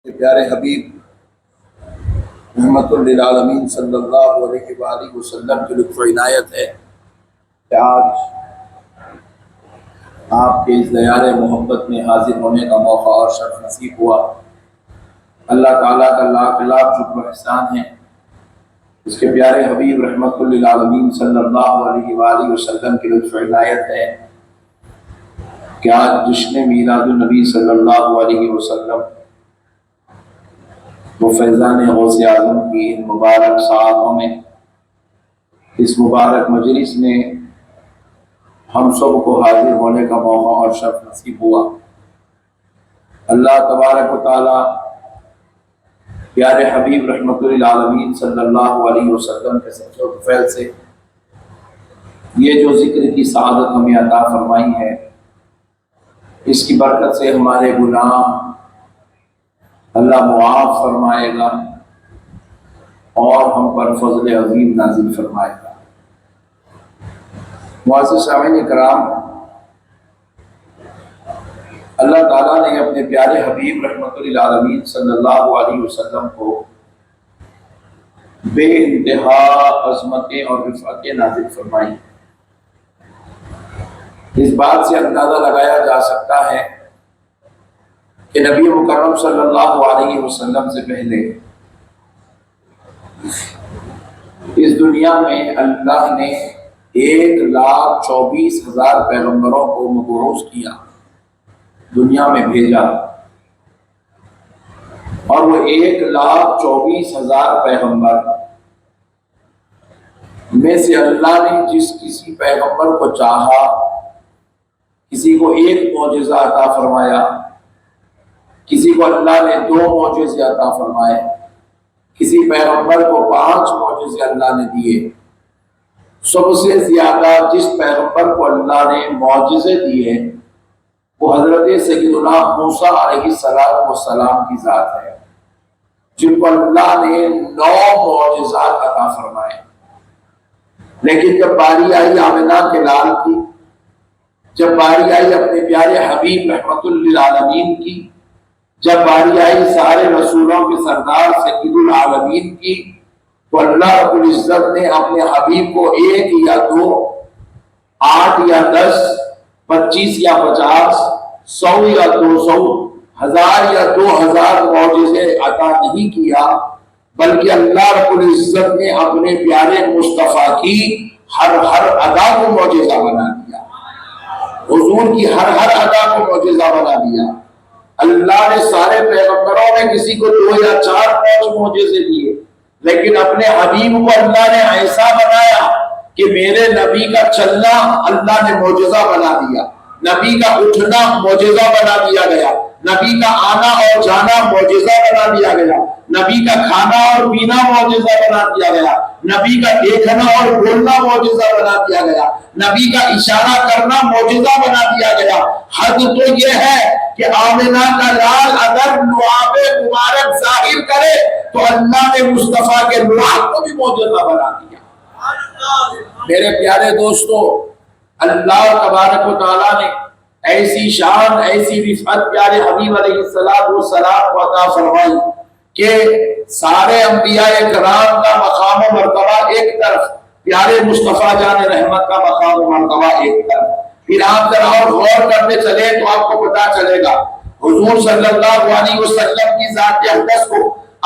کہ پیارے حبیب رحمت للعالمین صلی اللہ علیہ وآلہ وسلم کی لطف و عنایت ہے کہ آج آپ کے اس دیار محبت میں حاضر ہونے کا موقع اور شرف نصیب ہوا۔ اللہ تعالیٰ کا لاکھ لاکھ شکر و احسان ہے، اس کے پیارے حبیب رحمت للعالمین صلی اللہ علیہ وآلہ وسلم کی لطف و عنایت ہے کہ آج جشن میلاد النبی صلی اللہ علیہ وسلم وہ فیضان غوث اعظم کی ان مبارک ساعتوں میں، اس مبارک مجلس میں ہم سب کو حاضر ہونے کا موقع اور شرف نصیب ہوا۔ اللہ تبارک و تعالی پیارے حبیب رحمت للعالمین صلی اللہ علیہ وسلم کے سچے و فیض سے یہ جو ذکر کی سعادت ہمیں عطا فرمائی ہے، اس کی برکت سے ہمارے گناہ اللہ معاف فرمائے گا اور ہم پر فضل عظیم نازل فرمائے گا۔ معزز سامعین کرام، اللہ تعالیٰ نے اپنے پیارے حبیب رحمت للعالمین صلی اللہ علیہ وسلم کو بے انتہا عظمتیں اور رفعتیں نازل فرمائی۔ اس بات سے اندازہ لگایا جا سکتا ہے کہ نبی مکرم صلی اللہ علیہ وسلم سے پہلے اس دنیا میں اللہ نے 1,24,000 پیغمبروں کو مبعوث کیا، دنیا میں بھیجا، اور وہ 1,24,000 پیغمبر میں سے اللہ نے جس کسی پیغمبر کو چاہا کسی کو ایک معجزہ عطا فرمایا، کسی کو اللہ نے 2 معجزے عطا فرمائے، کسی پیغمبر کو 5 معجزے اللہ نے دیے۔ سب سے زیادہ جس پیغمبر کو اللہ نے معجزے دیے وہ حضرت سیدنا موسیٰ علیہ السلام کی ذات ہے، جن کو اللہ نے 9 معجزات عطا فرمائے۔ لیکن جب باری آئی آمنہ کے لال کی، جب باری آئی اپنے پیارے حبیب رحمت للعالمین کی، جب باری آئی سارے رسولوں کے سردار سید العالمین کی، تو اللہ رب العزت نے اپنے حبیب کو 1 یا 2، 8 یا 10، 25 یا 50، 100 یا 200، 1000 یا 2000 معجزے عطا نہیں کیا، بلکہ اللہ رب العزت نے اپنے پیارے مصطفیٰ کی ہر ادا کو معجزہ بنا دیا، حضور کی ہر ادا کو معجزہ بنا دیا۔ اللہ نے سارے پیغمبروں میں کسی کو 2 یا 4 5 معجزے دیے، لیکن اپنے حبیب کو اللہ نے ایسا بنایا کہ میرے نبی کا چلنا اللہ نے معجزہ بنا دیا، نبی کا اٹھنا معجزہ بنا دیا گیا، نبی کا آنا اور جانا معجزہ بنا دیا گیا، نبی کا کھانا اور پینا معجزہ بنا دیا گیا، نبی کا دیکھنا اور بولنا معجزہ بنا دیا گیا، نبی کا اشارہ کرنا معجزہ بنا دیا گیا۔ حد تو یہ ہے کہ آمنہ کا لال اگر لعاب مبارک ظاہر کرے تو اللہ نے مصطفیٰ کے لعاب کو بھی معجزہ بنا دیا۔ میرے پیارے دوستو، اللہ تبارک و تعالیٰ نے ایسی شان، ایسی رفعت پیارے حبیب علیہ السلام کو عطا فرمائی کہ سارے انبیاء کرام کا مقام و مرتبہ ایک طرف، پیارے مصطفیٰ جان رحمت کا مقام و مرتبہ ایک طرف۔ پھر آپ ذرا اور غور کرتے چلے تو آپ کو پتا چلے گا حضور صلی اللہ علیہ وسلم کی ذات اقدس کو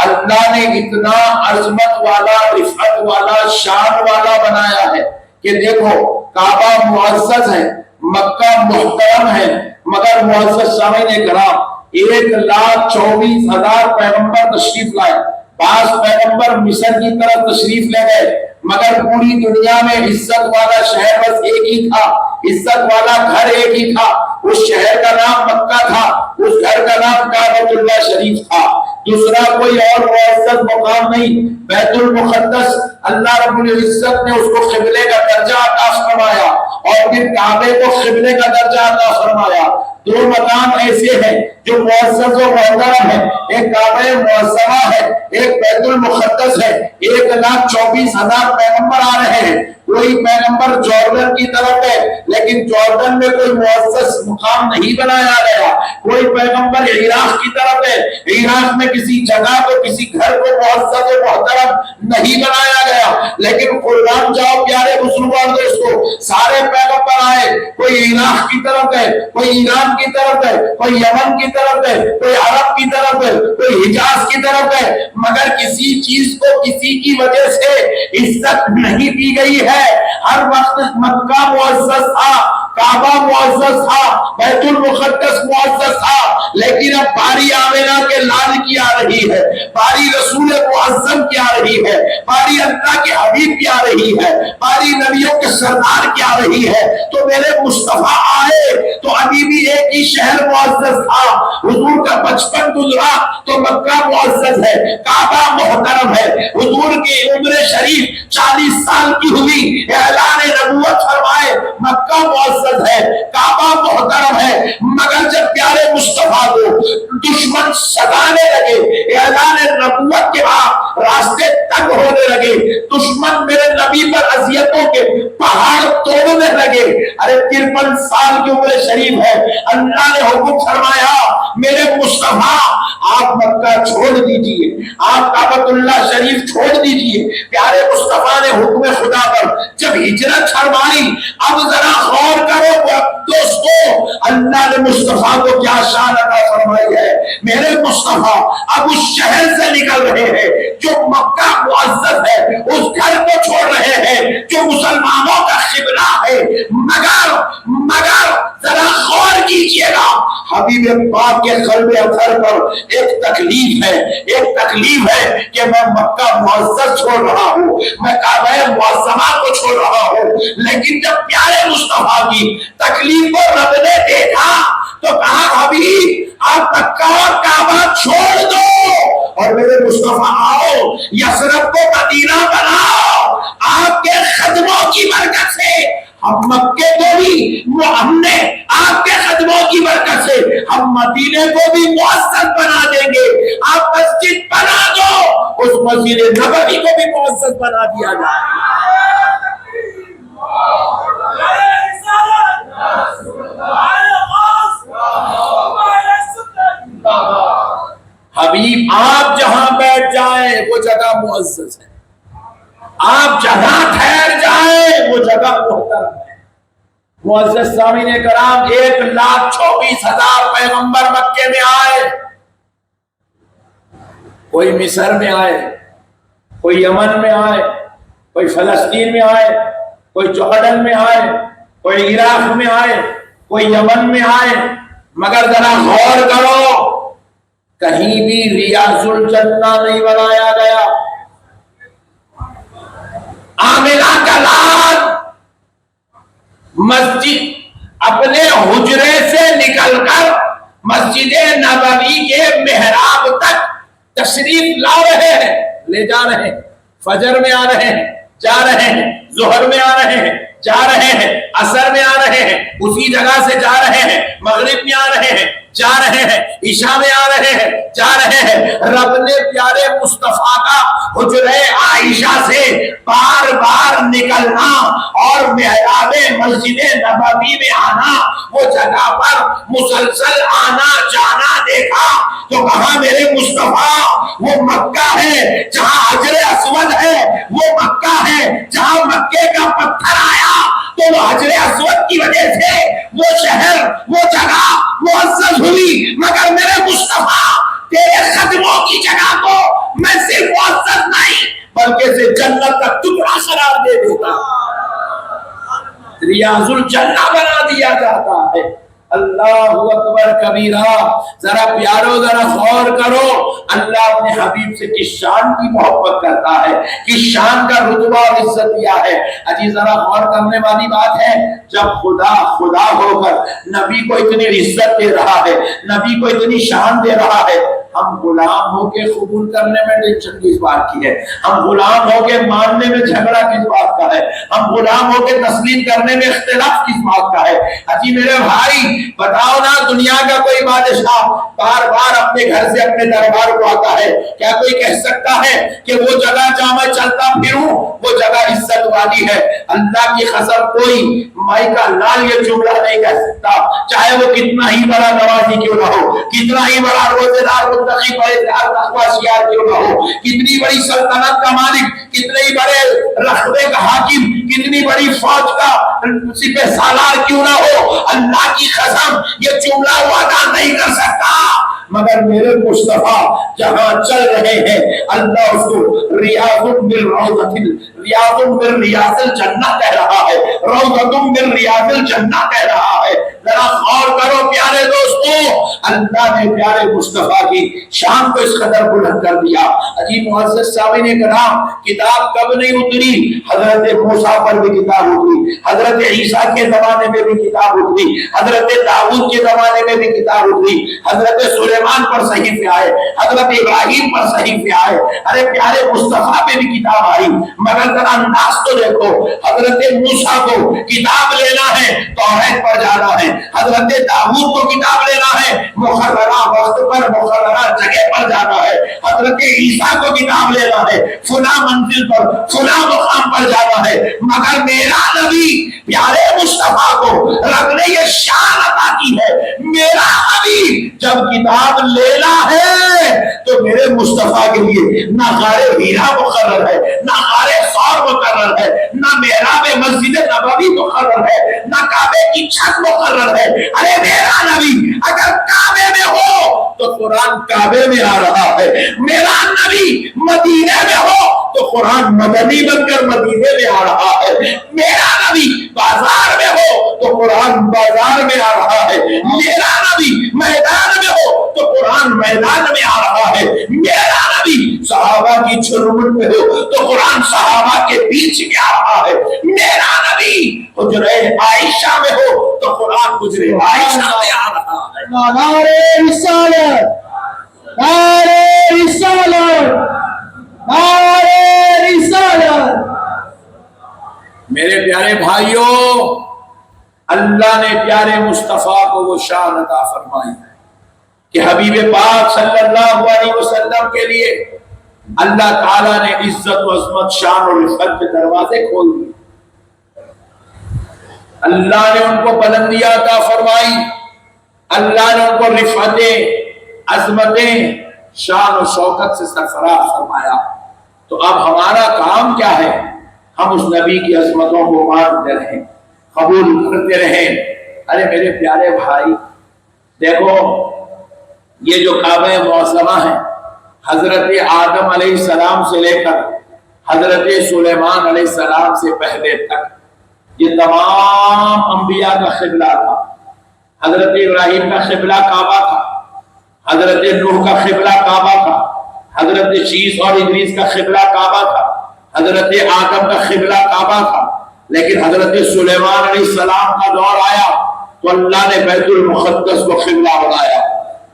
اللہ نے اتنا عظمت والا، رفعت والا، شان والا بنایا ہے کہ دیکھو کعبہ معزز ہے، مکہ محترم ہے، مگر معزز سامعین کرام 1,24,000 پیغمبر تشریف لائے، 5 پیغمبر مصر کی طرف تشریف لے گئے، مگر پوری دنیا میں عزت والا شہر بس ایک ہی تھا، عزت والا گھر ایک ہی تھا، اس شہر کا نام مکہ تھا، اس گھر کا نام کعبۃ اللہ شریف تھا، دوسرا کوئی اور معزز مقام نہیں۔ بیت المقدس اللہ رب العزت نے اس کو قبلے کا درجہ عطا فرمایا اور پھر کعبے کو قبلے کا درجہ عطا فرمایا۔ 2 مقام ایسے ہیں جو معزز و محترم ہے، ایک کعبہ معظمہ ہے، ایک بیت المقدس ہے۔ 1,24,000 پیغمبر آ رہے ہیں، کوئی پیغمبر جوردن کی طرف ہے، لیکن جوردن میں کوئی معزز مقام نہیں بنایا گیا، کوئی پیغمبر عراق کی طرف ہے، عراق میں کسی جگہ کو کسی گھر کو معزز محترم نہیں بنایا گیا، لیکن قربان جاؤ پیارے مسلمان دوستو، سارے پیغمبر آئے، کوئی عراق کی طرف ہے، کوئی ایران کی طرف ہے، کوئی یمن کی طرف ہے، کوئی عرب کی طرف ہے، کوئی حجاز کی طرف ہے، مگر کسی چیز کو کسی کی وجہ سے عزت نہیں دی گئی ہے۔ ہر وقت مکہ معزز تھا، کعبہ معزز تھا، بیت المقدس معزز تھا، لیکن اب باری آمنہ کے لال کی آ رہی ہے، باری رسول معظم کی آ رہی ہے، باری اللہ کے حبیب کی آ رہی ہے، باری نبیوں کے سردار کی آ رہی ہے، تو میرے مصطفیٰ آئے تو ابھی بھی ایک ہی شہر معزز تھا، حضور کا بچپن گزرا تو مکہ معزز ہے، کعبہ محترم ہے، حضور کی عمر شریف 40 سال کی ہوئی، اعلان نبوت فرمائے مکہ معزز ہے، کعبہ محترم ہے، مگر جب پیارے مصطفیٰ کو دشمن ستانے لگے، اعلان نبوت کے بعد راستے تنگ ہونے لگے، دشمن میرے نبی پر اذیتوں کے پہاڑ توڑنے لگے، ارے 53 سال کی عمر شریف ہے، اللہ نے حکم فرمایا میرے مصطفیٰ آپ مکہ چھوڑ دیجئے، آپ کعبۃ اللہ شریف چھوڑ دیجئے۔ پیارے مصطفیٰ نے حکم خدا پر جب ہجرت فرمائی، اب ذرا غور کرو دوستو، اللہ نے مصطفیٰ کو کیا شان عطا فرمائی ہے۔ میرے مصطفیٰ اب اس شہر سے نکل رہے ہیں جو مکہ معزز ہے، اس گھر کو چھوڑ رہے ہیں جو مسلمانوں کا قبلہ ہے، مگر ذرا غور کیجئے گا، حبیب پاک کے قلب اطہر پر ایک تکلیف ہے کہ میں مکہ معزز چھوڑ رہا ہوں، میں کعبہ معظمہ کو چھوڑ رہا ہوں، لیکن جب پیارے مصطفیٰ کی تکلیف کو رب نے دیکھا تو کہا حبیب آپ مکہ اور کعبہ چھوڑ دو اور میرے مصطفیٰ آؤ یثرب کو مدینہ بناؤ، آپ کے خدموں کی برکت سے ہم مکے کو بھی، ہم نے آپ کے خدموں کی برکت سے ہم مدینے کو بھی معزز بنا دیں گے، آپ مسجد بنا دو، اس مسجد نبوی کو بھی معزز بنا دیا جائے۔ حبیب آپ جہاں بیٹھ جائیں وہ جگہ معزز ہے، آپ جہاں ٹھہر جائیں وہ جگہ محترم ہے۔ معزز سامعین کرام، 1,24,000 پیغمبر مکے میں آئے، کوئی مصر میں آئے، کوئی یمن میں آئے، کوئی فلسطین میں آئے، کوئی جارڈن میں آئے، کوئی عراق میں آئے، کوئی یمن میں آئے، مگر ذرا غور کرو کہیں بھی ریاض الجنہ نہیں بنایا گیا۔ آمنہ کا لال مسجد اپنے حجرے سے نکل کر مسجد نبوی کے محراب تک تشریف لا رہے ہیں، لے جا رہے ہیں، فجر میں آ رہے ہیں، جا رہے ہیں، ظہر میں آ رہے ہیں، جا رہے ہیں، عصر میں آ رہے ہیں، اسی جگہ سے جا رہے ہیں، مغرب میں آ رہے ہیں، جا رہے ہیں، عشاء میں آ رہے ہیں، جا رہے ہیں۔ رب نے پیارے مصطفیٰ کا حجرہ عائشہ سے بار بار نکلنا اور محراب مسجد نبوی میں آنا، وہ جگہ پر مسلسل آنا جانا دیکھا تو کہا میرے مصطفیٰ وہ مکہ ہے جہاں حجر اسود ہے، وہ مکہ ہے جہاں مکے کا پتھر آیا تو وہ حجر اسود کی وجہ سے وہ شہر وہ جگہ معزز ہوئی، مگر میرے مصطفیٰ تیرے خدموں کی جگہ کو میں صرف معزز نہیں بلکہ سے جنت کا ٹکڑا قرار دے دیتا، ریاض الجنہ بنا دیا جاتا ہے۔ اللہ اکبر کبیرہ، ذرا پیارو ذرا غور کرو، اللہ اپنے حبیب سے کس شان کی محبت کرتا ہے، کس شان کا رتبہ اور عزت دیا ہے۔ اجی ذرا غور کرنے والی بات ہے، جب خدا خدا ہو کر نبی کو اتنی عزت دے رہا ہے، نبی کو اتنی شان دے رہا ہے، ہم غلام ہو کے قبول کرنے میں ٹینشن کس بات کی ہے؟ ہم غلام ہو کے ماننے میں جھگڑا کس بات کا ہے؟ ہم غلام ہو کے تسلیم کرنے میں اختلاف کس بات کا ہے؟ اجی میرے بھائی بتاؤ نا، دنیا کا کوئی بادشاہ بار بار اپنے گھر سے اپنے دربار کو آتا ہے، کیا کوئی کہہ سکتا ہے کہ وہ جگہ جہاں میں چلتا پھروں وہ جگہ عزت والی ہے؟ اللہ کی قسم کوئی مائی کا لال یہ جملہ نہیں کہہ سکتا، چاہے وہ کتنا ہی بڑا نوازی کیوں نہ ہو، کتنا ہی بڑا روزے دار متقی پرہیزگار تقویٰ شیار کیوں نہ ہو، کتنی بڑی سلطنت کا مالک، کتنے ہی بڑے رقبے کا حاکم، کتنی بڑی فوج کا سپہ سالار کیوں نہ ہو، اللہ کی قسم یہ جملہ وعدہ نہیں کر سکتا مگر میرے مصطفیٰ جہاں چل رہے ہیں اللہ اس کو ریاض من ریاض الجنہ کہہ رہا ہے، روضۃ من ریاض الجنہ کہہ رہا ہے۔ ذرا غور کرو پیارے دوستو، اللہ نے پیارے مصطفیٰ کی شان کو اس قدر بلند کر دیا۔ عجیب معزز سامعین کرام، کتاب کب نہیں اتری؟ حضرت موسیٰ پر بھی کتاب اتری، حضرت عیسیٰ کے زمانے میں بھی کتاب اتری، حضرت داؤد کے زمانے میں بھی کتاب اتری، حضرت سلیمان پر صحیفے آئے، حضرت ابراہیم پر صحیفے آئے، ارے پیارے مصطفیٰ پہ بھی کتاب آئی، مگر ذرا انداز تو دیکھو، حضرت موسیٰ کو کتاب لینا ہے توحید پر جانا ہے، حضرت داؤد کو کتاب لینا ہے مقررہ وقت پر مقررہ جگہ پر جانا ہے، حضرت عیسیٰ کو کتاب لینا ہے فلاں منزل پر فلاں مقام پر جانا ہے، مگر میرا نبی پیارے مصطفیٰ کو رب نے یہ شان عطا کی ہے، میرا نبی جب کتاب لینا ہے تو میرے مصطفیٰ کے لیے نہ غار ہیرا مقرر ہے، نہ غار ثور مقرر ہے، نہ محراب مسجد نبوی مقرر ہے، نہ کعبے کی چھت مقرر ہے۔ ارے میرا نبی اگر کعبے میں ہو تو قرآن کعبے میں آ رہا ہے، میرا نبی مدینے میں ہو تو قرآن مدنی بن کر مدینے میں آ رہا ہے، میرا نبی بازار میں ہو تو قرآن بازار میں آ رہا ہے، میرا نبی میدان میں ہو تو قرآن میدان میں آ رہا ہے، میرا نبی صحابہ کی جھرمٹ میں ہو تو قرآن صحابہ کے بیچ میں آ رہا ہے، میرا نبی حجرہ عائشہ میں ہو تو قرآن حجرہ عائشہ میں آ رہا ہے۔ نعرہ رسالت، نعرہ رسالت، نعرہ رسالت۔ میرے پیارے بھائیوں، اللہ نے پیارے مصطفیٰ کو وہ شان عطا فرمائی کہ حبیب پاک صلی اللہ علیہ وسلم کے لیے اللہ تعالیٰ نے عزت و عظمت شان اور رفعت کے دروازے کھول دیے، اللہ نے ان کو بلندیاں عطا فرمائی، اللہ نے ان کو رفعتیں عظمتیں شان و شوکت سے سرفراز فرمایا۔ تو اب ہمارا کام کیا ہے؟ ہم اس نبی کی عظمتوں کو مانتے رہیں، قبول کرتے رہیں۔ ارے میرے پیارے بھائی دیکھو، یہ جو کعبہ معظمہ ہے حضرت آدم علیہ السلام سے لے کر حضرت سلیمان علیہ السلام سے پہلے تک یہ تمام انبیاء کا قبلہ تھا۔ حضرت ابراہیم کا قبلہ کعبہ تھا، حضرت نوح کا قبلہ کعبہ تھا، حضرت شیس اور ادریس کا قبلہ کعبہ تھا، حضرت آدم کا قبلہ کعبہ تھا، لیکن حضرت سلیمان علیہ السلام کا دور آیا تو اللہ نے بیت المقدس کو قبلہ بنایا۔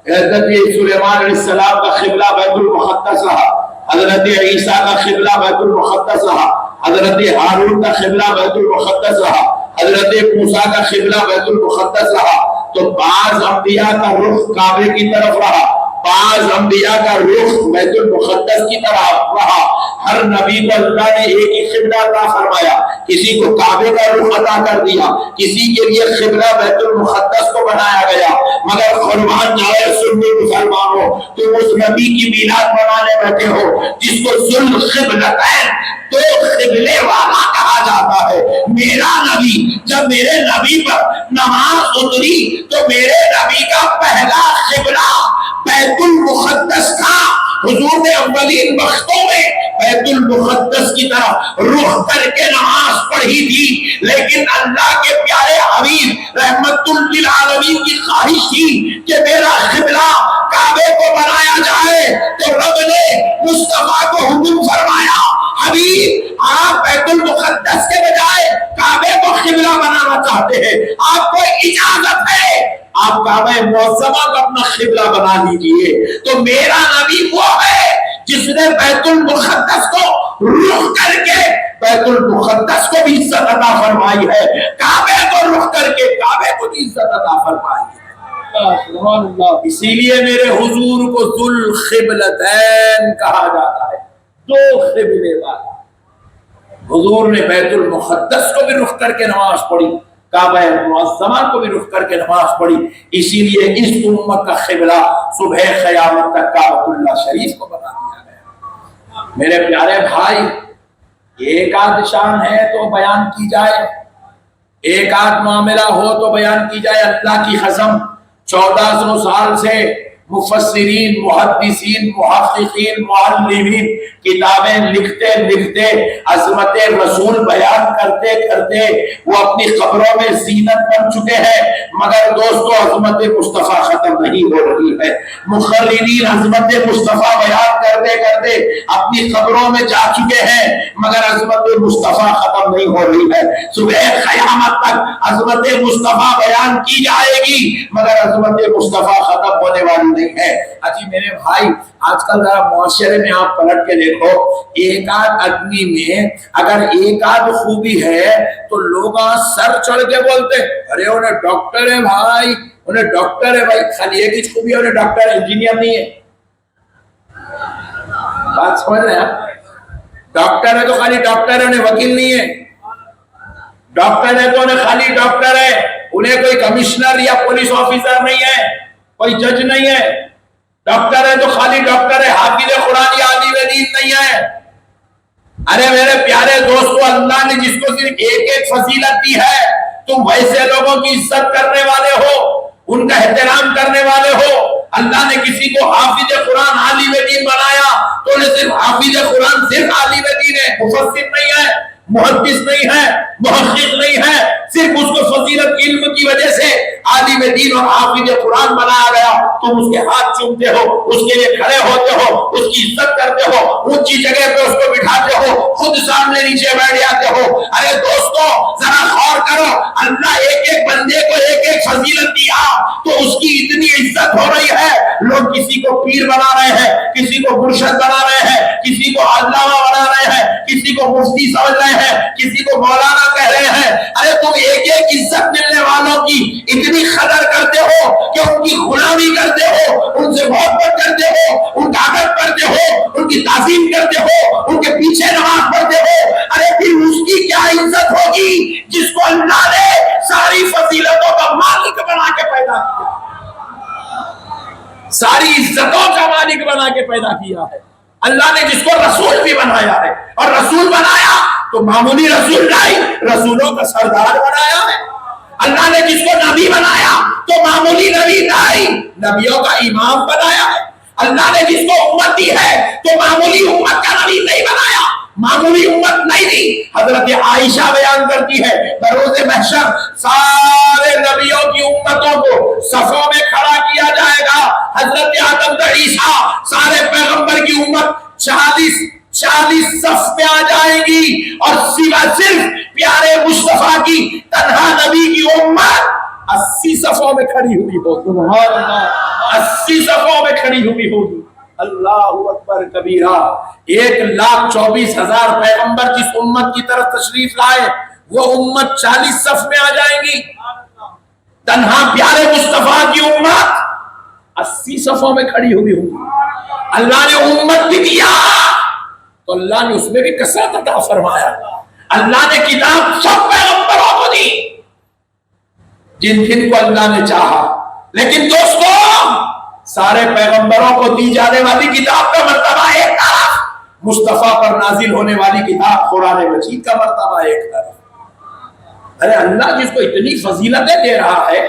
حضرت سلیمان علیہ السلام کا قبلہ بیت المقدس رہا، حضرت عیسیٰ کا قبلہ بیت المقدس رہا، حضرت ہارون کا قبلہ بیت المقدس رہا، حضرت موسیٰ کا قبلہ بیت المقدس رہا۔ تو بعض انبیاء کا رخ کعبے کی طرف رہا، بعض انبیاء کا رخ بیت المقدس کی طرف رہا۔ ہر نبی کو اللہ نے ایک ہی قبلہ عطا فرمایا، کسی کو کعبے کا رخ عطا کر دیا، کسی کے لیے قبلہ بیت المقدس کو بنایا گیا۔ مگر قربان جائے سنی مسلمانوں، تم اس نبی کی میلاد منانے بیٹھے ہو جس کو ذو القبلتین، دو قبلے والا کہا جاتا ہے۔ میرا نبی جب میرے نبی پر نماز اتری تو میرے نبی کا پہلا قبلہ بیت المقدس تھا۔ حضور نے اولین وقتوں میں بیت المقدس کی طرف رخ کر کے نماز پڑھی تھی، لیکن اللہ کے پیارے حبیب رحمت للعالمین کی خواہش تھی کہ میرا قبلہ کعبے کو بنایا جائے، تو رب نے مصطفیٰ کو حکم فرمایا ابھی آپ بیت المقدس کے بجائے کعبے کو قبلہ بنانا چاہتے ہیں، آپ کو اجازت ہے، آپ کعبہ معظمہ کو اپنا قبلہ بنا لیجئے۔ تو میرا نبی وہ ہے جس نے بیت المقدس کو رخ کر کے بیت المقدس کو بھی عزت عطا فرمائی ہے، کعبے کو رخ کر کے کعبے کو بھی عزت عطا فرمائی ہے۔ سبحان اللہ۔ اسی لیے میرے حضور کو ذو القبلتین کہا جاتا ہے، دو قبلے والا۔ حضور نے بیت المقدس کو بھی رخ کر کے نماز پڑھی، کعبہ معظمہ کو بھی رخ کر کے نماز پڑھی، اسی لیے اس امت کا قبلہ صبح قیامت تک کعبۃ اللہ شریف کو بنا دیا گیا۔ میرے پیارے بھائی، ایک آدھ شان ہے تو بیان کی جائے، ایک آدھ معاملہ ہو تو بیان کی جائے۔ اللہ کی قسم 1400 سال سے مفسرین، محدثین، محققین، معلمین کتابیں لکھتے لکھتے عظمت رسول بیان کرتے کرتے وہ اپنی قبروں میں زینت بن چکے ہیں، مگر دوستو عظمت مصطفیٰ ختم نہیں ہو رہی ہے۔ مقررین عظمت مصطفیٰ بیان کرتے کرتے اپنی قبروں میں جا چکے ہیں، مگر عظمت مصطفیٰ ختم نہیں ہو رہی ہے۔ صبح قیامت تک عظمت مصطفیٰ بیان کی جائے گی، مگر عظمت مصطفیٰ ختم ہونے والی نہیں ہے۔ اجی میرے بھائی، آج کل ذرا معاشرے میں آپ پلٹ کے دیکھو، ایک آدھ آدمی میں اگر ایک آدھ خوبی ہے تو لوگ سر چڑھ کے بولتے ارے انہیں ڈاکٹر ہے بھائی، انہیں ڈاکٹر ہے بھائی۔ خالی ایک ہی خوبی ہے، انہیں ڈاکٹر ہے، انجینئر نہیں ہے۔ بات سمجھ رہے ہیں آپ؟ ڈاکٹر ہے تو خالی ڈاکٹر ہے، انہیں وکیل نہیں ہے۔ ڈاکٹر ہے تو انہیں خالی ڈاکٹر ہے، انہیں کوئی کمشنر یا پولیس آفیسر نہیں ہے، کوئی جج نہیں ہے۔ ڈاکٹر ہے تو خالی ڈاکٹر ہے، حافظ قرآن یا عالم دین نہیں ہے۔ ارے میرے پیارے دوستو، اللہ نے جس کو صرف ایک ایک فضیلت دی ہے، تم ویسے لوگوں کی عزت کرنے والے ہو، ان کا احترام کرنے والے ہو۔ اللہ نے کسی کو حافظ قرآن عالم دین بنایا تو انہیں صرف حافظ قرآن صرف عالم دین ہے، مفسر نہیں ہے، محدث نہیں ہے، محقق نہیں ہے، صرف اس کو فضیلت علم کی وجہ سے عالم دین اور حافظ قرآن بنایا گیا۔ تم اس کے ہاتھ چومتے ہو، اس کے لیے کھڑے ہوتے ہو، اس کی عزت کرتے ہو، اونچی جگہ پہ اس کو بٹھاتے ہو، خود سامنے نیچے بیٹھ جاتے ہو۔ ارے دوستو ذرا غور کرو، اللہ ایک ایک بندے کو ایک ایک فضیلت دیا تو اس کی اتنی عزت ہو رہی ہے، لوگ کسی کو پیر بنا رہے ہیں، کسی کو مرشد بنا رہے ہیں، کسی کو علامہ بنا رہے ہیں، کسی کو مفتی سمجھ رہے ہیں، کسی کو مولانا کہہ رہے ہیں۔ ارے تم ایک ایک عزت ملنے والوں کی اتنی قدر کرتے ہو کہ ان کی غلامی کرتے ہو، ان سے محبت کرتے ہو، ان کا ادب کرتے ہو، ان کی تعظیم کرتے ہو، ان کے پیچھے نماز پڑھتے ہو۔ ارے پھر اس کی کیا عزت ہوگی جس کو اللہ نے ساری فضیلتوں کا مالک بنا کے پیدا کیا، ساری عزتوں کا مالک بنا کے پیدا کیا ہے۔ اللہ نے جس کو رسول بھی بنایا ہے، اور رسول بنایا تو معمولی رسول نہیں، رسولوں کا سردار بنایا ہے۔ اللہ نے جس کو نبی بنایا تو معمولی نبی نہیں، نبیوں کا امام بنایا ہے۔ اللہ نے جس کو امتی ہے تو معمولی امت کا نبی نہیں بنایا، معمولی امت نہیں دی۔ حضرت عائشہ بیان کرتی ہے بروز محشر سارے نبیوں کی امتوں کو صفوں میں کھڑا کیا جائے گا۔ حضرت آدم سے عیسیٰ سارے پیغمبر کی امت 40 صف میں آ جائے گی، اور سوا صرف پیارے مصطفیٰ کی تنہا نبی کی امت 80 صفوں میں کھڑی ہوئی ہوگی۔ 80 صفوں میں کھڑی ہوئی ہوگی۔ اللہ اکبر کبیرہ۔ 1,24,000 پیغمبر جس امت کی طرف تشریف لائے، وہ امت 40 صف میں آ جائے گی، تنہا پیارے مصطفیٰ کی امت 80 صفوں میں کھڑی ہوئی ہوگی۔ اللہ نے امت بھی دیا تو اللہ نے اس میں بھی کثرت عطا فرمایا۔ اللہ نے کتاب سب پیغمبروں کو دی جن جن کو اللہ نے چاہا، لیکن دوستو سارے پیغمبروں کو دی جانے والی کتاب کا مرتبہ ایک طرف، مصطفیٰ پر نازل ہونے والی کتاب قرآن مجید کا مرتبہ ایک طرف۔ ارے اللہ جس کو اتنی فضیلتیں دے رہا ہے،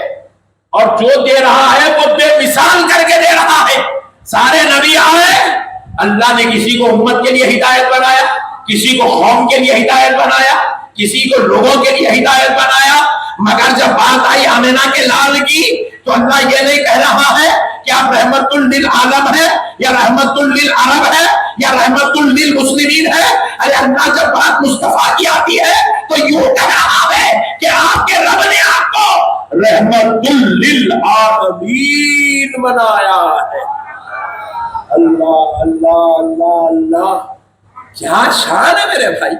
اور جو دے رہا ہے وہ بے مثال کر کے دے رہا ہے۔ سارے نبی آئے، اللہ نے کسی کو امت کے لیے ہدایت بنایا، کسی کو قوم کے لیے ہدایت بنایا، کسی کو لوگوں کے لیے ہدایت بنایا، مگر جب بات آئی آمنہ کے لال کی تو اللہ یہ نہیں کہہ رہا ہے کہ اللہ رحمت للعالم ہے یا رحمت للعرب ہے یا رحمت للمسلمین ہے؟ ارے اللہ جب بات مصطفیٰ کی آتی ہے تو یوں کہہ رہا ہے کہ آپ کے رب نے آپ کو رحمت للعالمین بنایا ہے۔ اللہ اللہ اللہ اللہ، کیا شان ہے میرے بھائی۔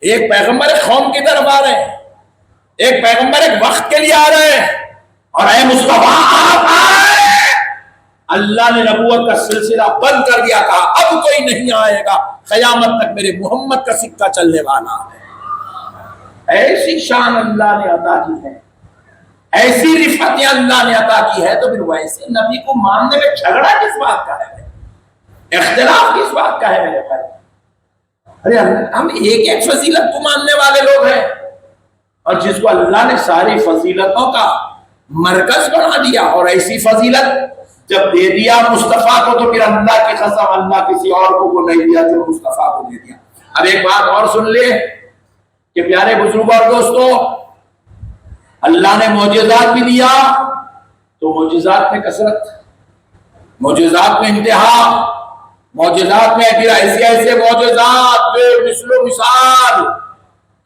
ایک پیغمبر ایک قوم کی طرف آ رہے ہیں، ایک پیغمبر ایک وقت کے لیے آ رہے ہیں، اور اے مصطفیٰ آپ آئے۔ اللہ نے نبوت کا سلسلہ بند کر دیا، کہا اب کوئی نہیں آئے گا، قیامت تک میرے محمد کا سکہ چلنے والا ہے۔ ایسی شان اللہ نے عطا کی ہے، ایسی رفعتیں اللہ نے عطا کی ہے، تو پھر ویسے نبی کو ماننے میں جھگڑا کس بات کا ہے، اختلاف کس بات کا ہے میرے بھائی؟ ارے ہم ایک ایک فضیلت کو ماننے والے لوگ ہیں، اور جس کو اللہ نے ساری فضیلتوں کا مرکز بنا دیا، اور ایسی فضیلت جب دے دیا مصطفیٰ کو، تو پھر اللہ کی قسم اللہ کسی اور کو نہیں دیا جو مصطفیٰ کو دے دیا۔ اب ایک بات اور سن لے کہ پیارے بزرگوں اور دوستوں، اللہ نے معجزات بھی دیا، تو معجزات میں کثرت، معجزات میں انتہا، معجزات میں پھر ایسے ایسے معجزات بے مثل و مثال۔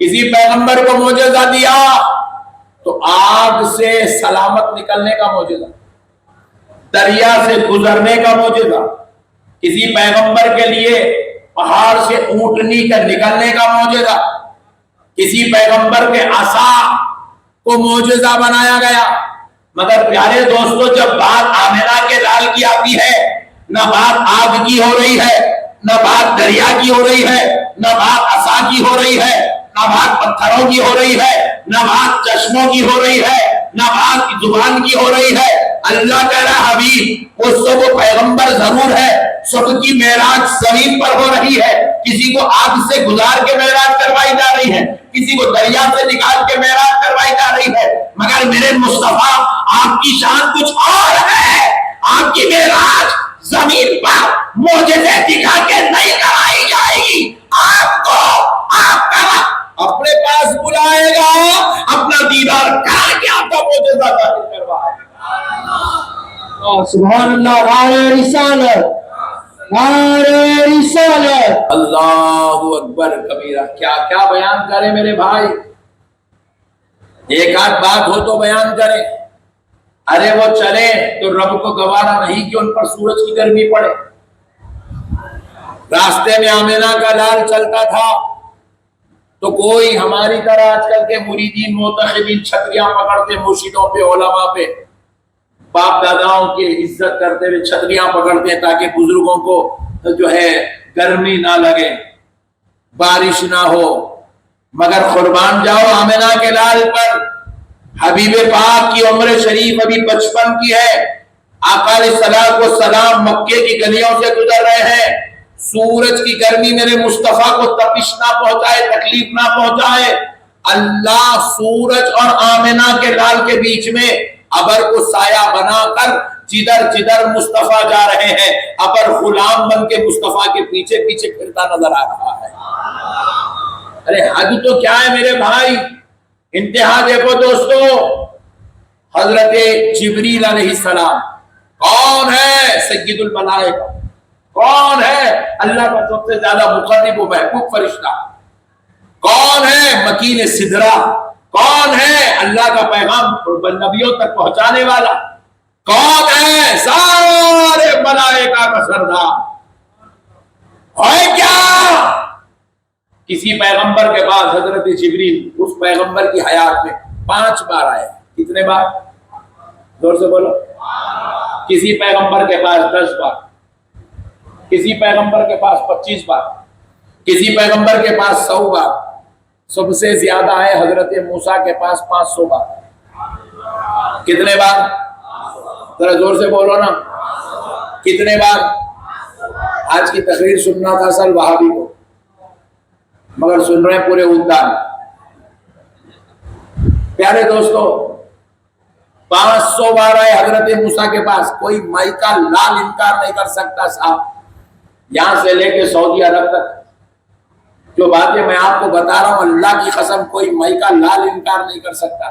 کسی پیغمبر کو معجزہ دیا تو آگ سے سلامت نکلنے کا معجزہ، دریا سے گزرنے کا معجزہ، کسی پیغمبر کے لیے پہاڑ سے اونٹنی کا نکلنے کا معجزہ، کسی پیغمبر کے عصا کو معجزہ بنایا گیا۔ مگر پیارے دوستو، جب بات آمنہ کے لال کی آتی ہے، نہ بات آگ کی ہو رہی ہے، نہ بات دریا کی ہو رہی ہے، نہ بات عصا کی ہو رہی ہے، نہ بات پتھروں کی ہو رہی ہے، نہ بات چشموں کی ہو رہی ہے، نہ بات زبان کی ہو رہی ہے۔ اللہ کہہ رہا حبیب وہ سب پیغمبر ضرور ہے، سب کی معراج زمین پر ہو رہی ہے، کسی کو آگ سے گزار کے معراج کروائی جا رہی ہے، کسی کو دریا سے نکال کے معراج کروائی جا رہی ہے، مگر میرے مصطفیٰ آپ کی شان کچھ اور ہے۔ آپ کی معراج زمین پر معجزے دکھا کے نہیں کرائی جائے گی، آپ کو آپ کا اپنے پاس بلائے گا، اپنا دیدار کر کے آپ کا معجزہ ظاہر کروائے گا۔ سبحان اللہ، نعرہ رسالت، نعرہ رسالت، اللہ اکبر کبیرہ۔ کیا کیا بیان کریں میرے بھائی، ایک آدھ بات ہو تو بیان کریں۔ ارے وہ چلے تو رب کو گوارا نہیں کہ ان پر سورج کی گرمی پڑے۔ راستے میں آمنہ کا لال چلتا تھا تو کوئی ہماری طرح آج کل کے مریدین معتقدین چھتریاں پکڑتے مرشدوں پہ، علماء پہ، باپ داداؤں کی عزت کرتے ہوئے چھتریاں پکڑتے ہیں تاکہ بزرگوں کو جو ہے گرمی نہ لگے، بارش نہ ہو۔ مگر قربان جاؤ آمنہ کے لال پر، حبیب پاک کی عمر شریف ابھی 55 کی ہے، آقا علیہ السلام مکے کی گلیوں سے گزر رہے ہیں، سورج کی گرمی میرے مصطفیٰ کو تپش نہ پہنچائے، تکلیف نہ پہنچائے۔ اللہ سورج اور آمنہ کے لال کے بیچ میں ابر کو سایہ بنا کر جدھر جدھر مصطفیٰ جا رہے ہیں، ابر غلام بن کے مصطفیٰ کے پیچھے پیچھے پھرتا نظر آ رہا ہے۔ ارے حد تو کیا ہے میرے بھائی، انتہا دیکھو دوستو۔ حضرت جبریل علیہ السلام کون ہے؟ سید الملائکہ، کون ہے؟ اللہ کا سب سے زیادہ مقرب و محبوب فرشتہ، کون ہے؟ مکین سدرہ، کون ہے؟ اللہ کا پیغام نبیوں تک پہنچانے والا، کون ہے؟ سارے ملائکہ کا سردار ہے۔ کیا کسی پیغمبر کے بعد حضرت جبریل اس پیغمبر کی حیات میں 5 بار آئے؟ کتنے بار؟ زور سے بولو۔ کسی پیغمبر کے پاس 10 بار، کسی پیغمبر کے پاس 25 بار، کسی پیغمبر کے پاس 100 بار، سب سے زیادہ ہے حضرت موسیٰ کے پاس 500 بار۔ کتنے بار؟ ذرا زور سے بولو نا، کتنے بار؟ آج کی تقریر سننا تھا اصل وہابی کو، مگر سن رہے ہیں پورے اندان۔ پیارے دوستو 500 بار آئے حضرت موسیٰ کے پاس، کوئی مائی کا لال انکار نہیں کر سکتا صاحب، یہاں سے لے کے سعودی عرب تک جو باتیں میں آپ کو بتا رہا ہوں، اللہ کی قسم کوئی مائی کا لال انکار نہیں کر سکتا۔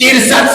63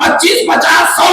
25, 50, 100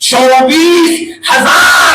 24,000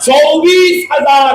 24,000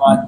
5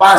5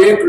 1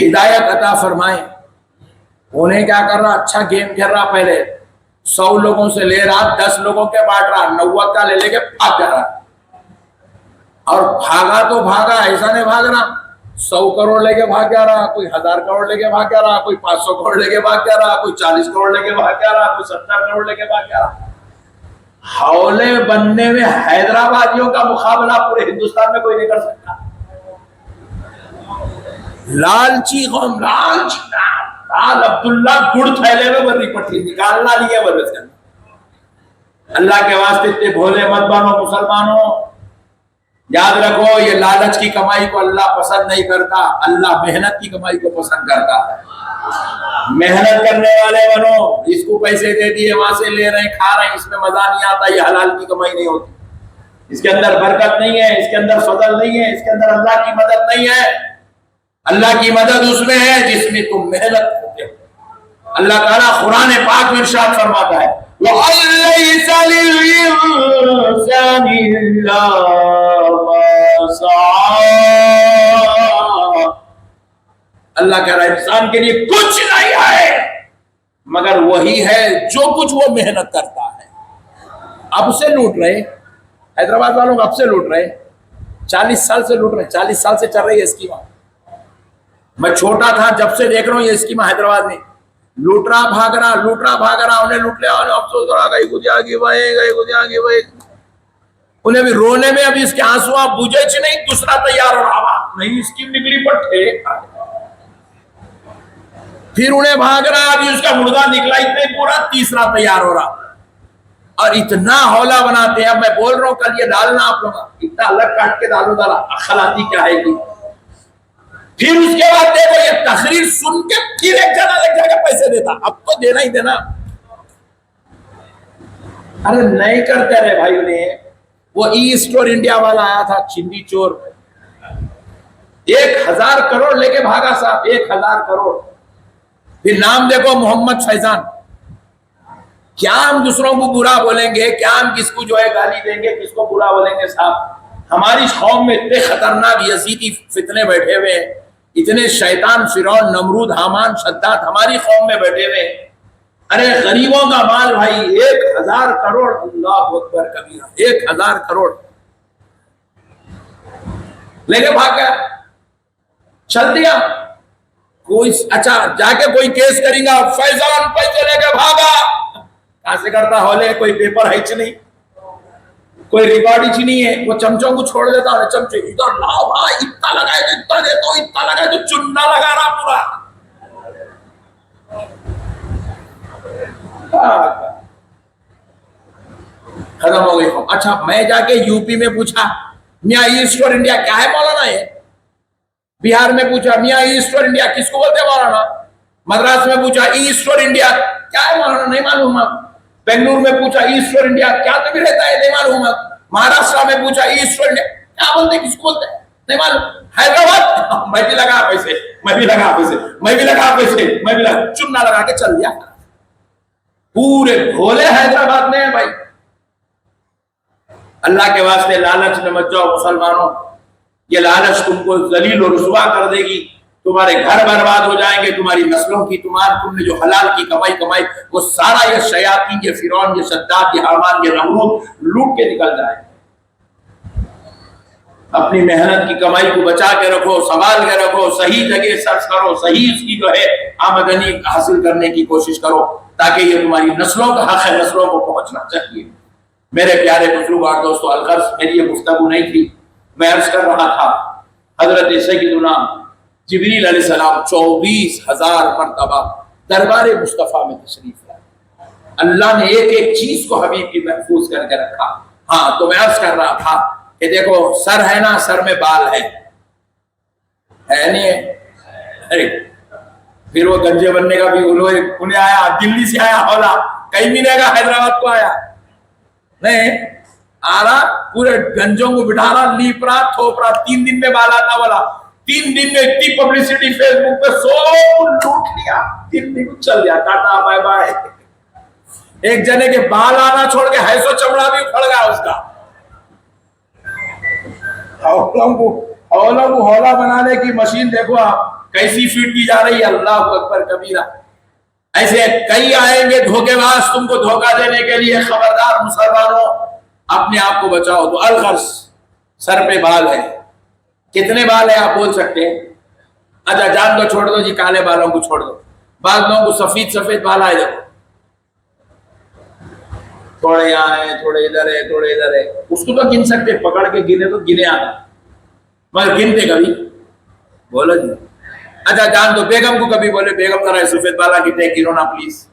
ہدایت عطا فرمائے. انہیں کیا کر رہا, اچھا گیم کھیل رہا, پہلے 100 لوگوں سے لے رہا, 10 لوگوں کے بانٹ رہا, 90 کا لے کے بھاگ جا رہا. اور بھاگا تو بھاگا, ایسا نہیں بھاگ رہا 100 کروڑ لے کے بھاگ جا رہا, کوئی 1000 کروڑ لے کے بھاگ جا رہا, کوئی 500 کروڑ لے کے بھاگ جا رہا, کوئی 40 کروڑ لے کے بھاگ جا رہا, کوئی 70 کروڑ لے کے بھاگ جا رہا. حولے بننے میں حیدرآبادیوں کا مقابلہ پورے ہندوستان میں کوئی نہیں کر سکتا. لالچی قوم, لالچ لال عبداللہ گڑ تھیلے میں بری پٹی نکالنا نہیں ہے بر سے. اللہ کے واسطے اتنے بھولے مت بنو مسلمانوں. یاد رکھو یہ لالچ کی کمائی کو اللہ پسند نہیں کرتا, اللہ محنت کی کمائی کو پسند کرتا ہے. محنت کرنے والے بنو. اس کو پیسے دے دیے, وہاں سے لے رہے ہیں, کھا رہے ہیں, اس میں مزہ نہیں آتا, یہ حلال کی کمائی نہیں ہوتی. اس کے اندر برکت نہیں ہے, اس کے اندر فضل نہیں ہے, اس کے اندر اللہ کی مدد نہیں ہے. اللہ کی مدد اس میں ہے جس میں تم محنت کرتے ہو. اللہ تعالیٰ قرآن پاک میں ارشاد فرماتا ہے وَأَلَّيْسَ لِلْإِنسَانِ إِلَّا مَا سَعَىٰ. اللہ کہہ رہا ہے انسان کے لیے کچھ نہیں ہے مگر وہی ہے جو کچھ وہ محنت کرتا ہے. اب سے لوٹ رہے حیدرآباد والوں کو, اب سے لوٹ رہے, 40 سال سے لوٹ رہے, 40 سال سے چل رہی ہے اسکیمہ. میں چھوٹا تھا جب سے دیکھ رہا ہوں یہ اسکیمہ حیدرآباد میں. لوٹ رہا بھاگ رہا, لوٹ رہا بھاگ رہا, انہیں لوٹ لیا, انہیں افسوس ہو رہا, گئی گزیا گی بھائی, گئی گزیا گی بھائی. انہیں بھی رونے میں ابھی اس کے آنسو بوجھے چھ نہیں, دوسرا تیار ہو رہا, نئی اسکیم نکلی پٹھے. پھر انہیں بھاگ رہا, ابھی اس کا مردہ نکلا اتنے پورا, تیسرا تیار ہو رہا. اور اتنا ہولا بناتے ہیں. اب میں بول رہا ہوں کل یہ ڈالنا آپ لوگ, اتنا الگ کاٹ کے ڈالو ڈالا, عقل آتی کیا ہے گی. پھر اس کے بعد دیکھو یہ تقریر سن کے پھر ایک جگہ لگ جا کے پیسے دیتا. اب تو دینا ہی دینا. ارے نہیں کرتے رہے بھائی. انہیں وہ ای اسٹور انڈیا والا آیا تھا, چندی چور, 1000 کروڑ لے کے بھاگا صاحب, 1000 کروڑ. پھر نام دیکھو محمد فیضان. کیا ہم دوسروں کو برا بولیں گے, کیا ہم کس کو جو ہے گالی دیں گے, کس کو برا بولیں گے صاحب. ہماری قوم میں اتنے خطرناک یزیدی فتنے بیٹھے ہوئے, اتنے شیطان فرعون نمرود حامان شداد ہماری قوم میں بیٹھے ہوئے. ارے غریبوں کا مال بھائی 1000 کروڑ, اللہ اکبر کبیرہ, 1000 کروڑ لے کے بھاگ گیا, چل دیا. کوئی اچھا جا کے کوئی کیس کریں گا, فیضان پیسے لے کے بھاگا. کہاں سے کرتا ہولے, کوئی پیپر ہے نہیں, کوئی ریکارڈ ہی نہیں ہے. وہ چمچوں کو چھوڑ دیتا ہے, چمچے ادھر لاؤ بھائی, اتنا لگائے تو اتنا دے دو, اتنا لگائے تو چننا لگا رہا پورا. ختم ہو گئی. اچھا میں جا کے یو پی میں پوچھا میاں ای اسٹور انڈیا کیا ہے مولانا. یہ بہار میں پوچھا میاں ای اسٹور انڈیا کس کو بولتے ہیں مولانا. مدراس میں پوچھا ای اسٹور انڈیا کیا ہے مولانا, نہیں معلوم. بنگلور میں پوچھا ای اسٹور انڈیا کیا تو بھی رہتا ہے, نہیں معلوم. مہاراشٹر میں پوچھا ای اسٹور انڈیا کیا بولتے, کس کو بولتے ہیں, نہیں معلوم. حیدرآباد میں بھی لگا پیسے, میں بھی لگا پیسے, میں بھی لگا پیسے, میں بھی لگا, چنا لگا کے چل دیا. پورے بھولے حیدرآباد میں ہے بھائی. اللہ کے واسطے لالچ میں مت جاؤ مسلمانوں. یہ لالچ تم کو ذلیل و رسوا کر دے گی, تمہارے گھر برباد ہو جائیں گے, تمہاری نسلوں کی, تم نے جو حلال کی کمائی وہ سارا یہ شیاطین, یہ فرعون, یہ شداد, یہ حامان, یہ نمرود لوٹ کے نکل جائے. اپنی محنت کی کمائی کو بچا کے رکھو, سنبھال کے رکھو, صحیح جگہ سرچ کرو, صحیح اس کی جو ہے آمدنی حاصل کرنے کی کوشش کرو, تاکہ یہ تمہاری نسلوں کا حق ہے, نسلوں کو پہنچنا چاہیے. میرے پیارے بزرگ اور دوستو, الغرض میری یہ گفتگو نہیں تھی. میں عرض کر رہا تھا حضرت سیدنا جبریل علیہ السلام 24,000 مرتبہ دربار مصطفیٰ میں تشریف لائے. اللہ نے ایک ایک چیز کو حبیب کی محفوظ کر کے رکھا. ہاں تو میں عرض کر رہا تھا کہ دیکھو سر ہے نا, سر میں بال ہے نہیں ہے. پھر وہ گنجے بننے کا بھی انہیں آیا, دلی سے آیا ہولا, کہیں ملے گا حیدرآباد کو آیا نہیں, آ رہا پورے گنجوں کو بٹھا رہا, لیپ رہا, تھوپ رہا. 3 دن میں بال آتا والا, 3 دن میں اتنی پبلسٹی فیس بک پہ سو لوٹ لیا. 3 دن چل گیا, ٹاٹا بائے بائے. ایک جنے کے بال آنا چھوڑ کے حیث و چمڑا بھی پھڑ گیا اس کا. اولا کو ہولا بنانے کی مشین دیکھو آپ کیسی فٹ کی جا رہی ہے، اللہ اکبر کبیرہ. ایسے کئی آئیں گے دھوکے باز تم کو دھوکہ دینے کے لیے. خبردار مسلمانوں، اپنے آپ کو بچاؤ. تو الغرض سر پہ بال ہے. کتنے بال ہیں آپ بول سکتے ہیں؟ اچھا جان دو، چھوڑ دو جی، کالے بالوں کو چھوڑ دو. بعض لوگوں کو سفید سفید بال آئے، دیکھو تھوڑے یہاں ہے، تھوڑے ادھر ہے، تھوڑے ادھر ہے. اس کو تو گن سکتے، پکڑ کے گنے تو گنے آتا، مگر گنتے کبھی؟ بولو جی. اچھا جان دو، بیگم کو کبھی بولے بیگم ذرا سفید بالا کتنے گنو نا پلیز.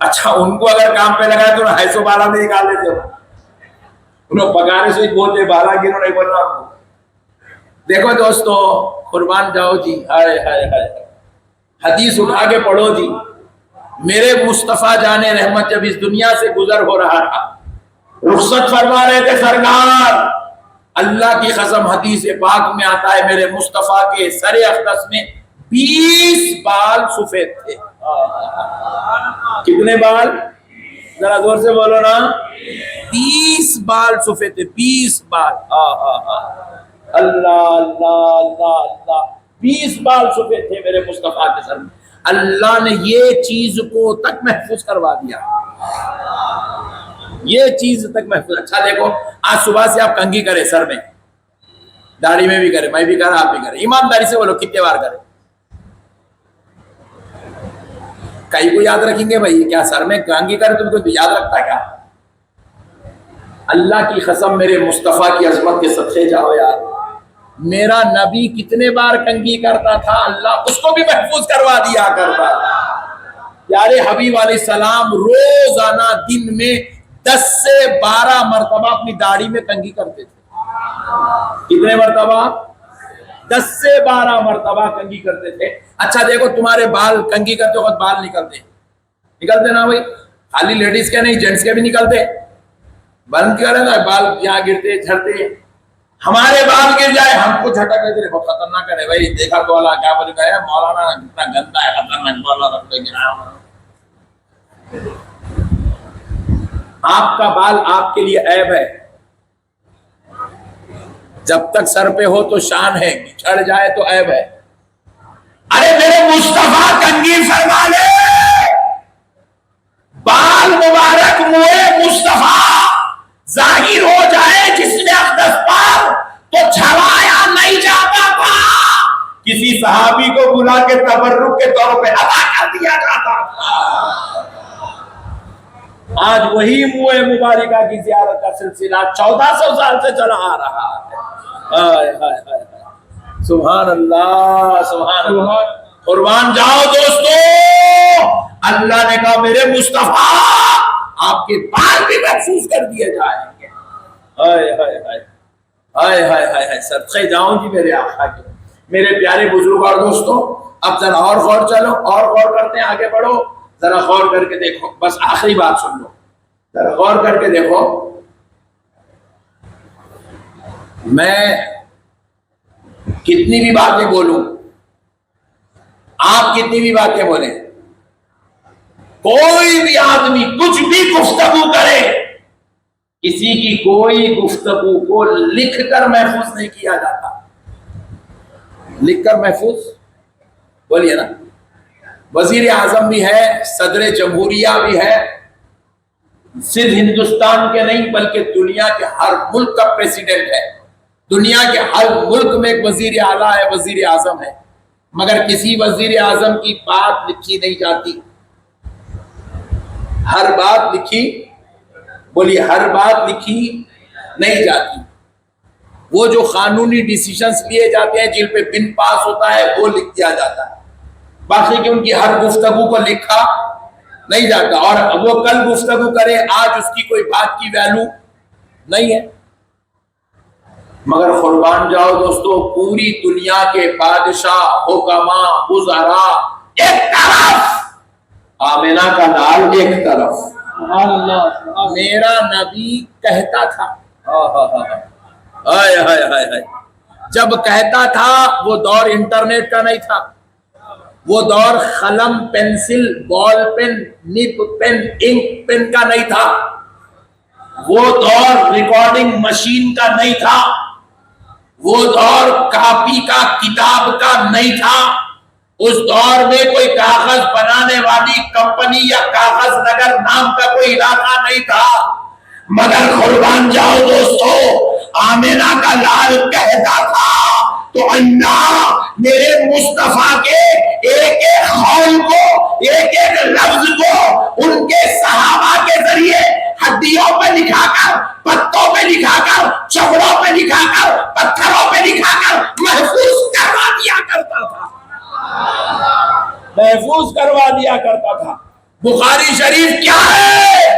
اچھا ان کو اگر کام پہ لگا تو ایسو بالا میں نکال دیتے ہو. انہوں پکانے سے بولتے بالا گنو نہیں بولنا آپ کو. دیکھو دوستو قربان جاؤ جی. ہائے ہائے ہائے، حدیث اٹھا کے پڑھو جی. میرے مصطفیٰ جان رحمت جب اس دنیا سے گزر ہو رہا تھا، رخصت فرما رہے تھے سرکار. اللہ کی قسم حدیث پاک میں آتا ہے میرے مصطفیٰ کے سر اقدس میں 20 بال سفید تھے. کتنے بال؟ ذرا زور سے بولو نا. 20 بال سفید تھے، 20 بال. اللہ اللہ اللہ اللہ، 20 بال سفید تھے میرے مصطفیٰ کے سر میں. اللہ نے یہ چیز کو تک محفوظ کروا دیا، یہ چیز تک محفوظ. اچھا دیکھو آج صبح سے آپ کنگھی کرے سر میں، داڑھی میں بھی کرے، میں بھی کرا، آپ بھی کرے. ایمانداری سے بولو کتنے بار کرے؟ کئی کو یاد رکھیں گے بھائی؟ کیا سر میں کنگھی کرے تم کو یاد رکھتا کیا؟ اللہ کی قسم میرے مصطفیٰ کی عظمت کے صدقے جاؤ یار. میرا نبی کتنے بار کنگھی کرتا تھا، اللہ اس کو بھی محفوظ کروا دیا کرتا تھا. پیارے حبیب علیہ السلام روزانہ دن میں 10 سے 12 مرتبہ اپنی داڑھی میں کنگھی کرتے تھے. کتنے مرتبہ؟ 10 سے 12 مرتبہ کنگھی کرتے تھے. اچھا دیکھو تمہارے بال کنگھی کرتے وقت بال نکلتے نا بھائی؟ خالی لیڈیز کے نہیں، جینٹس کے بھی نکلتے. بند کرے نا بال، یہاں گرتے جھڑتے. ہمارے بال گر جائے ہم کو جھٹک دیتے، بہت خطرناک ہے بھائی. دیکھا تو اللہ کیا بول گیا مولانا کتنا گندا ہے، خطرناک مولانا. آپ کا بال آپ کے لیے عیب ہے. جب تک سر پہ ہو تو شان ہے، بچھڑ جائے تو عیب ہے. ارے میرے مصطفیٰ کنگھی فرما لے، بال مبارک منہ مصطفیٰ ظاہر ہو جائے جس نے اقدس پر تو چھڑایا نہیں جاتا تھا. کسی صحابی کو بلا کے تبرک کے طور پہ ادا کر دیا جاتا تھا. آج وہی منہ مبارکہ کی زیارت کا سلسلہ 1400 سال سے چلا آ رہا ہے. سبحان اللہ سبحان اللہ. قربان جاؤ دوستو، اللہ نے کہا میرے مصطفیٰ آپ کے بال بھی محفوظ کر دیے جائیں گے. ہائے ہائے ہائے ہائے ہائے ہائے، صدقے جاؤں جی میرے آقا کے. میرے پیارے بزرگ اور دوستو، اب ذرا اور غور چلو، اور غور کرتے ہیں، آگے بڑھو. ذرا غور کر کے دیکھو، بس آخری بات سن لو، ذرا غور کر کے دیکھو. میں کتنی بھی باتیں بولوں، آپ کتنی بھی باتیں بولیں، کوئی بھی آدمی کچھ بھی گفتگو کرے، کسی کی کوئی گفتگو کو لکھ کر محفوظ نہیں کیا جاتا. لکھ کر محفوظ بولیے نا. وزیر اعظم بھی ہے، صدر جمہوریہ بھی ہے، صرف ہندوستان کے نہیں بلکہ دنیا کے ہر ملک کا پریسیڈنٹ ہے. دنیا کے ہر ملک میں ایک وزیر اعلیٰ ہے، وزیر اعظم ہے، مگر کسی وزیر اعظم کی بات لکھی نہیں جاتی. ہر بات لکھی، بولیے ہر بات لکھی نہیں جاتی. وہ جو قانونی ڈیسیشنز لیے جاتے ہیں، جن پہ بل پاس ہوتا ہے، وہ لکھ دیا جاتا ہے. باقی کہ ان کی ہر گفتگو کو لکھا نہیں جاتا. اور وہ کل گفتگو کرے، آج اس کی کوئی بات کی ویلو نہیں ہے. مگر قربان جاؤ دوستو، پوری دنیا کے بادشاہ، حکماء، وزراء ایک طرف، آمینہ کا لال ایک طرف. میرا نبی کہتا تھا، ہائے ہائے ہائے ہائے، جب کہتا تھا وہ دور انٹرنیٹ کا نہیں تھا، وہ دور قلم، pencil, ball pen, nib pen, ink pen کا نہیں تھا، وہ دور ریکارڈنگ مشین کا نہیں تھا. وہ دور کاپی کا کتاب کا نہیں تھا، اس دور میں کوئی کاغذ بنانے والی کمپنی یا کاغذ نگر نام کا کوئی علاقہ نہیں تھا، مگر قربان جاؤ دوستو، آمینہ کا لال کہتا تھا تو اللہ میرے مصطفیٰ کے ایک ایک قول کو، ایک ایک لفظ کو ان کے صحابہ کے ذریعے ہڈیوں پہ لکھا کر، پتوں پہ لکھا کر، چمڑوں پہ لکھا کر، پتھروں پہ لکھا کر محفوظ کروا دیا کرتا تھا، محفوظ کروا دیا کرتا تھا۔ بخاری شریف کیا ہے؟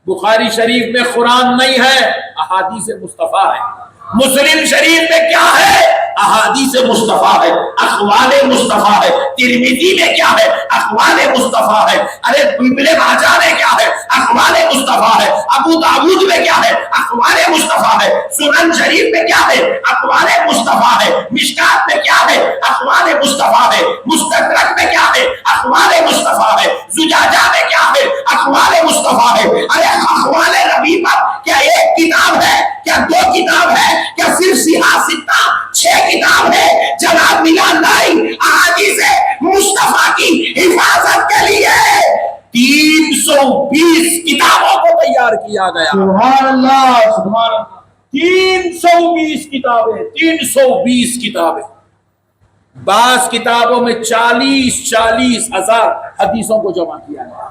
بخاری شریف میں قرآن نہیں ہے، احادیث مصطفیٰ ہے۔ مسلم شریف میں کیا ہے؟ احادیث مصطفیٰ ہے، اقوال مصطفیٰ ہے۔ ترمذی میں کیا ہے؟ اقوال مصطفیٰ ہے۔ ارے ابن ماجہ میں کیا ہے؟ اقوال مصطفیٰ ہے۔ ابو داؤد میں کیا ہے؟ اقوال مصطفیٰ ہے۔ سنن شریف میں کیا ہے؟ اقوال مصطفیٰ ہے۔ مشکات میں کیا ہے؟ اقوال مصطفیٰ ہے۔ مستدرک میں کیا ہے؟ اقوال مصطفیٰ ہے۔ زجاجہ میں کیا ہے؟ اقوال مصطفیٰ ہے۔ ارے اقوال نبی پر کیا ایک کتاب ہے؟ کیا دو کتاب ہے؟ کیا صرف سیاہ ستہ 6 کتاب ہے؟ جناب ملان لائی احادیث مصطفیٰ کی حفاظت کے لیے 320 کتابوں کو تیار کیا گیا۔ سبحان اللہ، سبحان اللہ۔ 320 کتابیں، 320 کتابیں۔ بعض کتابوں میں 40 ہزار حدیثوں کو جمع کیا گیا،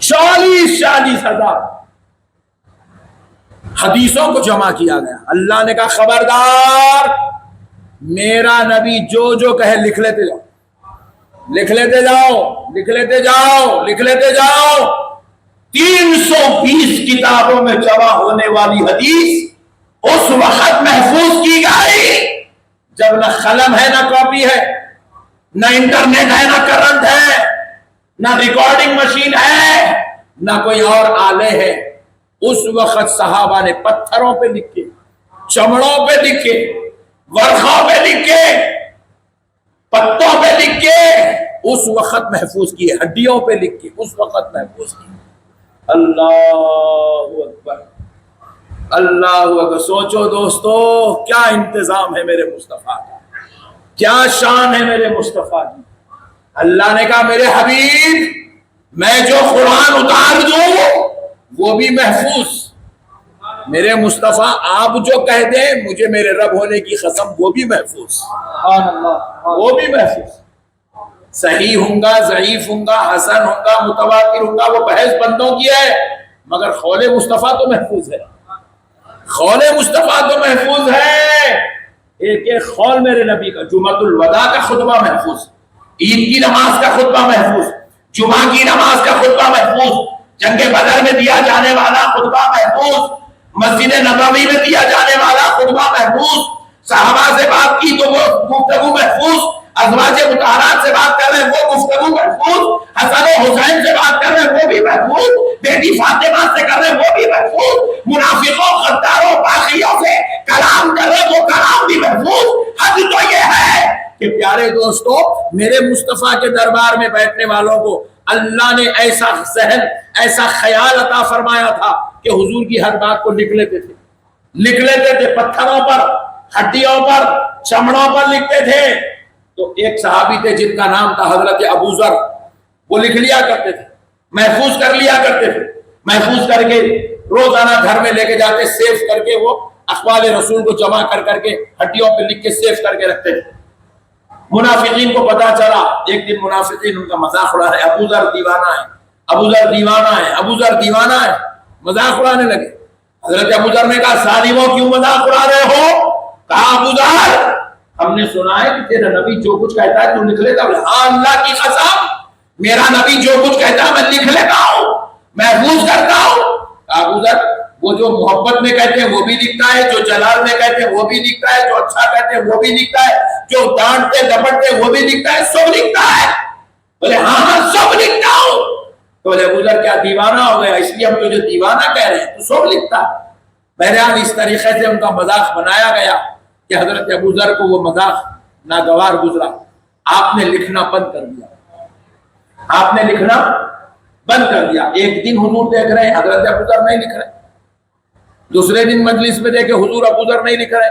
40 ہزار حدیثوں کو جمع کیا گیا۔ اللہ نے کہا خبردار، میرا نبی جو جو کہے لکھ لیتے جاؤ، لکھ لیتے جاؤ، لکھ لیتے جاؤ، لکھ لیتے جاؤ۔ 320 کتابوں میں جمع ہونے والی حدیث اس وقت محفوظ کی گئی جب نہ قلم ہے، نہ کاپی ہے، نہ انٹرنیٹ ہے، نہ کرنٹ ہے، نہ ریکارڈنگ مشین ہے، نہ کوئی اور آلے ہے۔ اس وقت صحابہ نے پتھروں پہ لکھے، چمڑوں پہ لکھے، ورقوں پہ لکھے، پتوں پہ لکھے، اس وقت محفوظ کیے، ہڈیوں پہ لکھے، اس وقت محفوظ کیے۔ اللہ اکبر، اللہ اکبر۔ سوچو دوستو، کیا انتظام ہے میرے مصطفیٰ کا، کیا شان ہے میرے مصطفیٰ کی۔ اللہ نے کہا میرے حبیب، میں جو قرآن اتار دوں وہ بھی محفوظ، میرے مصطفیٰ آپ جو کہہ دیں مجھے میرے رب ہونے کی قسم وہ بھی محفوظ، سبحان اللہ، وہ بھی محفوظ۔ صحیح ہوں گا، ضعیف ہوں گا، حسن ہوں گا، متواتر ہوں گا، وہ بحث بندوں کی ہے، مگر قول مصطفیٰ تو محفوظ ہے، قول مصطفیٰ تو محفوظ ہے۔ ایک ایک قول میرے نبی کا، جمعۃ الوداع کا خطبہ محفوظ، عید کی نماز کا خطبہ محفوظ، جمعہ کی نماز کا خطبہ محفوظ، جنگ بدر میں دیا جانے والا خطبہ محفوظ، مسجد نبوی میں دیا جانے والا خطبہ محفوظ، صحابہ سے بات کی تو وہ گفتگو محفوظ، ازواج مطہرات سے بات کر رہے ہیں وہ گفتگو محفوظ، حسن و حسین سے بات کر رہے ہیں وہ بھی محفوظ، بیٹی فاطمہ سے کر رہے ہیں وہ بھی محفوظ، منافقوں، غداروں، باغیوں سے کلام کر رہے ہیں وہ کلام بھی محفوظ۔ حد تو یہ ہے کہ پیارے دوستو، میرے مصطفیٰ کے دربار میں بیٹھنے والوں کو اللہ نے ایسا ذہن، ایسا خیال عطا فرمایا تھا کہ حضور کی ہر بات کو لکھ لیتے تھے، لکھ لیتے تھے، پتھروں پر، ہڈیوں پر، چمڑوں پر لکھتے تھے۔ تو ایک صحابی تھے جن کا نام تھا حضرت ابو ذر، وہ لکھ لیا کرتے تھے، محفوظ کر لیا کرتے تھے، محفوظ کر کے روزانہ گھر میں لے کے جاتے، سیف کر کے، وہ اقوال رسول کو جمع کر کے ہڈیوں پہ لکھ کے سیف کر کے رکھتے تھے۔ منافقین کو پتا چلا، ایک دن منافقین ان کا مذاق اڑا رہے، ابو ذر دیوانہ ہے، ابو ذر دیوانہ ہے، ابو ذر دیوانہ ہے، مذاق اڑانے لگے۔ حضرت ابو ذر نے کہا ظالموں کیوں مذاق اڑا رہے ہو؟ کہا ابو ذر، ہم نے سنا ہے کہ تیرا نبی جو کچھ کہتا ہے تو لکھ لیتا ہے۔ ہاں اللہ کی قسم، میرا نبی جو کچھ کہتا ہے میں لکھ لیتا ہوں، محفوظ کرتا ہوں۔ ابو ذر، وہ جو محبت میں کہتے ہیں وہ بھی لکھتا ہے، جو جلال میں کہتے ہیں وہ بھی لکھتا ہے، جو اچھا کہتے ہیں وہ بھی لکھتا ہے، جو ڈانٹتے ڈپٹتے وہ بھی لکھتا ہے، سب لکھتا ہے۔ بولے ہاں ہاں سب لکھتا ہوں۔ تو بولے ابو ذر کیا دیوانہ ہو گیا؟ اس لیے ہم تجھے دیوانہ کہہ رہے ہیں، تو سب لکھتا ہے۔ بہرحال اس طریقے سے ان کا مذاق بنایا گیا کہ حضرت ابو ذر کو وہ مذاق ناگوار گزرا، آپ نے لکھنا بند کر دیا، آپ نے لکھنا بند کر دیا۔ ایک دن حضور دیکھ رہے ہیں حضرت ابو ذر نہیں لکھ رہے، دوسرے دن مجلس میں دیکھے حضور ابو ذر نہیں لکھ رہے،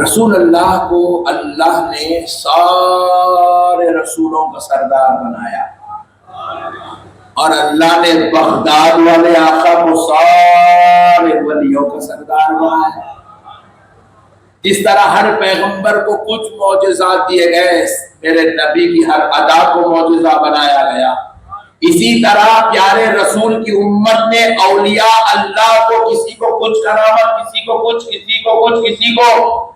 رسول اللہ کو اللہ نے سارے رسولوں کا سردار بنایا، اور اللہ نے بغداد والے آقا کو سارے ولیوں کا سردار بنایا۔ جس طرح ہر پیغمبر کو کچھ معجزات دیے گئے، میرے نبی کی ہر ادا کو معجزہ بنایا گیا، اسی طرح پیارے رسول کی امت نے اولیاء اللہ کو کسی کو کچھ کرامت، کسی کو کچھ، کسی کو کچھ، کسی کو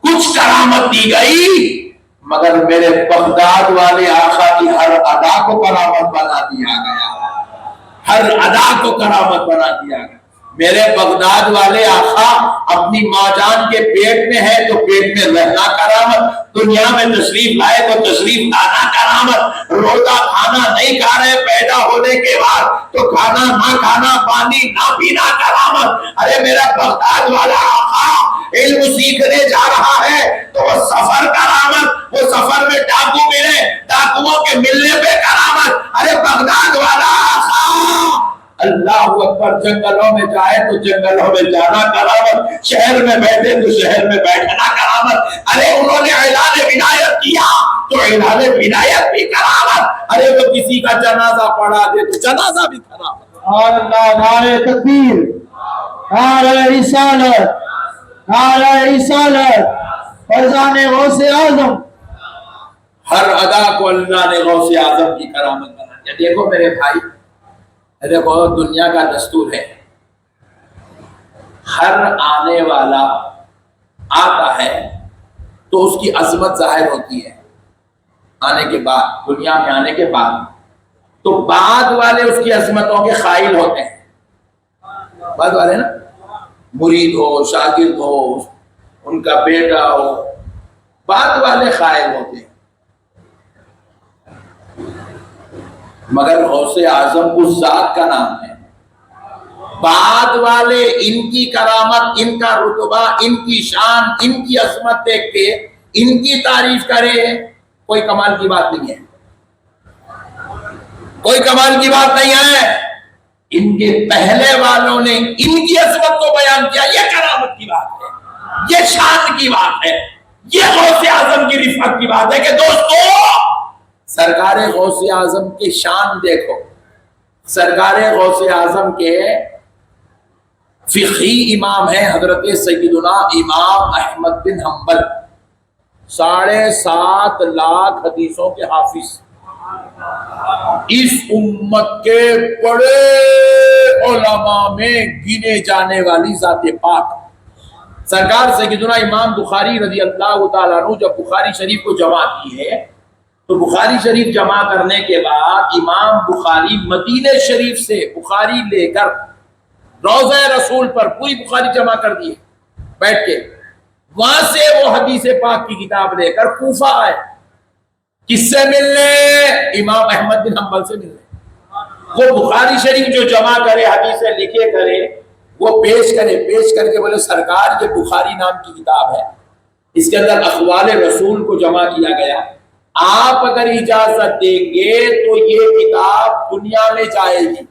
کچھ کرامت دی گئی، مگر میرے بغداد والے آقا کی ہر ادا کو کرامت بنا دیا گیا، ہر ادا کو کرامت بنا دیا گیا۔ میرے بغداد والے آقا اپنی ماں جان کے پیٹ میں ہے تو پیٹ میں رہنا کرامت، دنیا میں تشریف لائے تو تشریف لانا کرامت، روزہ کھانا نہیں کھا رہے پیدا ہونے کے بعد تو کھانا نہ کھانا، پانی نہ پینا کرامت۔ ارے میرا بغداد والا آقا علم سیکھنے جا رہا ہے تو وہ سفر کرامت، وہ سفر میں ڈاکو ملے، ڈاکوؤں کے ملنے پہ کرامت۔ ارے بغداد والا آقا اللہ اکبر، جنگلوں میں جائے تو جنگلوں میں جانا کرامت، شہر میں بیٹھے تو شہر میں بیٹھنا کرامت۔ ارے انہوں نے اعلان ولایت کیا تو اعلان ولایت بھی کرامت۔ ارے وہ کسی کا جنازہ پڑھا دے تو جنازہ بھی کرامت۔ اور اللہ، نعرہ تکبیر، نعرہ رسالت، نعرہ رسالت، فیضان غوث اعظم۔ ہر ادا کو اللہ نے غوث اعظم کی کرامت بنا دیا۔ دیکھو میرے بھائی، دیکھو دنیا کا دستور ہے، ہر آنے والا آتا ہے تو اس کی عظمت ظاہر ہوتی ہے آنے کے بعد، دنیا میں آنے کے بعد، تو بعد والے اس کی عظمتوں کے قائل ہوتے ہیں، بعد والے نا، مرید ہو، شاگرد ہو، ان کا بیٹا ہو، بعد والے قائل ہوتے ہیں، مگر غوث اعظم اس ذات کا نام ہے۔ بعد والے ان کی کرامت، ان کا رتبہ، ان کی شان، ان کی عظمت دیکھ کے ان کی تعریف کرے، کوئی کمال کی بات نہیں ہے، کوئی کمال کی بات نہیں ہے۔ ان کے پہلے والوں نے ان کی عظمت کو بیان کیا، یہ کرامت کی بات ہے، یہ شان کی بات ہے، یہ غوث اعظم کی رفعت کی بات ہے کہ دوستو سرکار غوث اعظم کی شان دیکھو۔ سرکار غوث اعظم کے فقہی امام ہیں حضرت سیدنا امام احمد بن حنبل، 7.5 لاکھ حدیثوں کے حافظ، اس امت کے بڑے علماء میں گنے جانے والی ذات پاک۔ سرکار سیدنا امام بخاری رضی اللہ تعالیٰ عنہ جب بخاری شریف کو جمع کی ہے تو بخاری شریف جمع کرنے کے بعد امام بخاری مدینہ شریف سے بخاری لے کر روضہ رسول پر پوری بخاری جمع کر دی بیٹھ کے، وہاں سے وہ حدیث پاک کی کتاب لے کر کوفہ آئے، کس سے ملنے؟ امام احمد بن حنبل سے ملنے۔ وہ بخاری شریف جو جمع کرے، حدیثیں لکھے کرے، وہ پیش کرے، پیش کر کے بولے سرکار یہ بخاری نام کی کتاب ہے، اس کے اندر اقوال رسول کو جمع کیا گیا، آپ اگر اجازت دیں گے تو یہ کتاب دنیا میں جائے گی،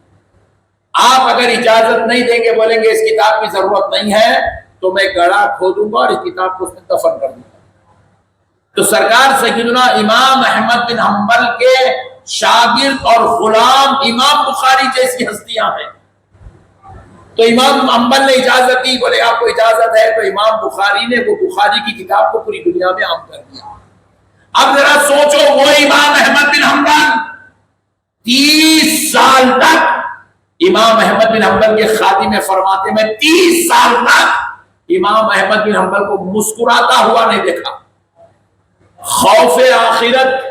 آپ اگر اجازت نہیں دیں گے، بولیں گے اس کتاب کی ضرورت نہیں ہے، تو میں گڑھا کھودوں گا اور اس کتاب کو اس میں دفن کر دوں گا۔ تو سرکار سیدنا امام احمد بن حنبل کے شاگرد اور غلام امام بخاری جیسی ہستیاں ہیں، تو امام حنبل نے اجازت دی، بولے آپ کو اجازت ہے، تو امام بخاری نے وہ بخاری کی کتاب کو پوری دنیا میں عام کر دیا۔ اب ذرا سوچو، وہ امام احمد بن حنبل 30 سال تک، امام احمد بن حنبل کے خادم فرماتے میں 30 سال تک امام احمد بن حنبل کو مسکراتا ہوا نہیں دیکھا۔ خوف آخرت،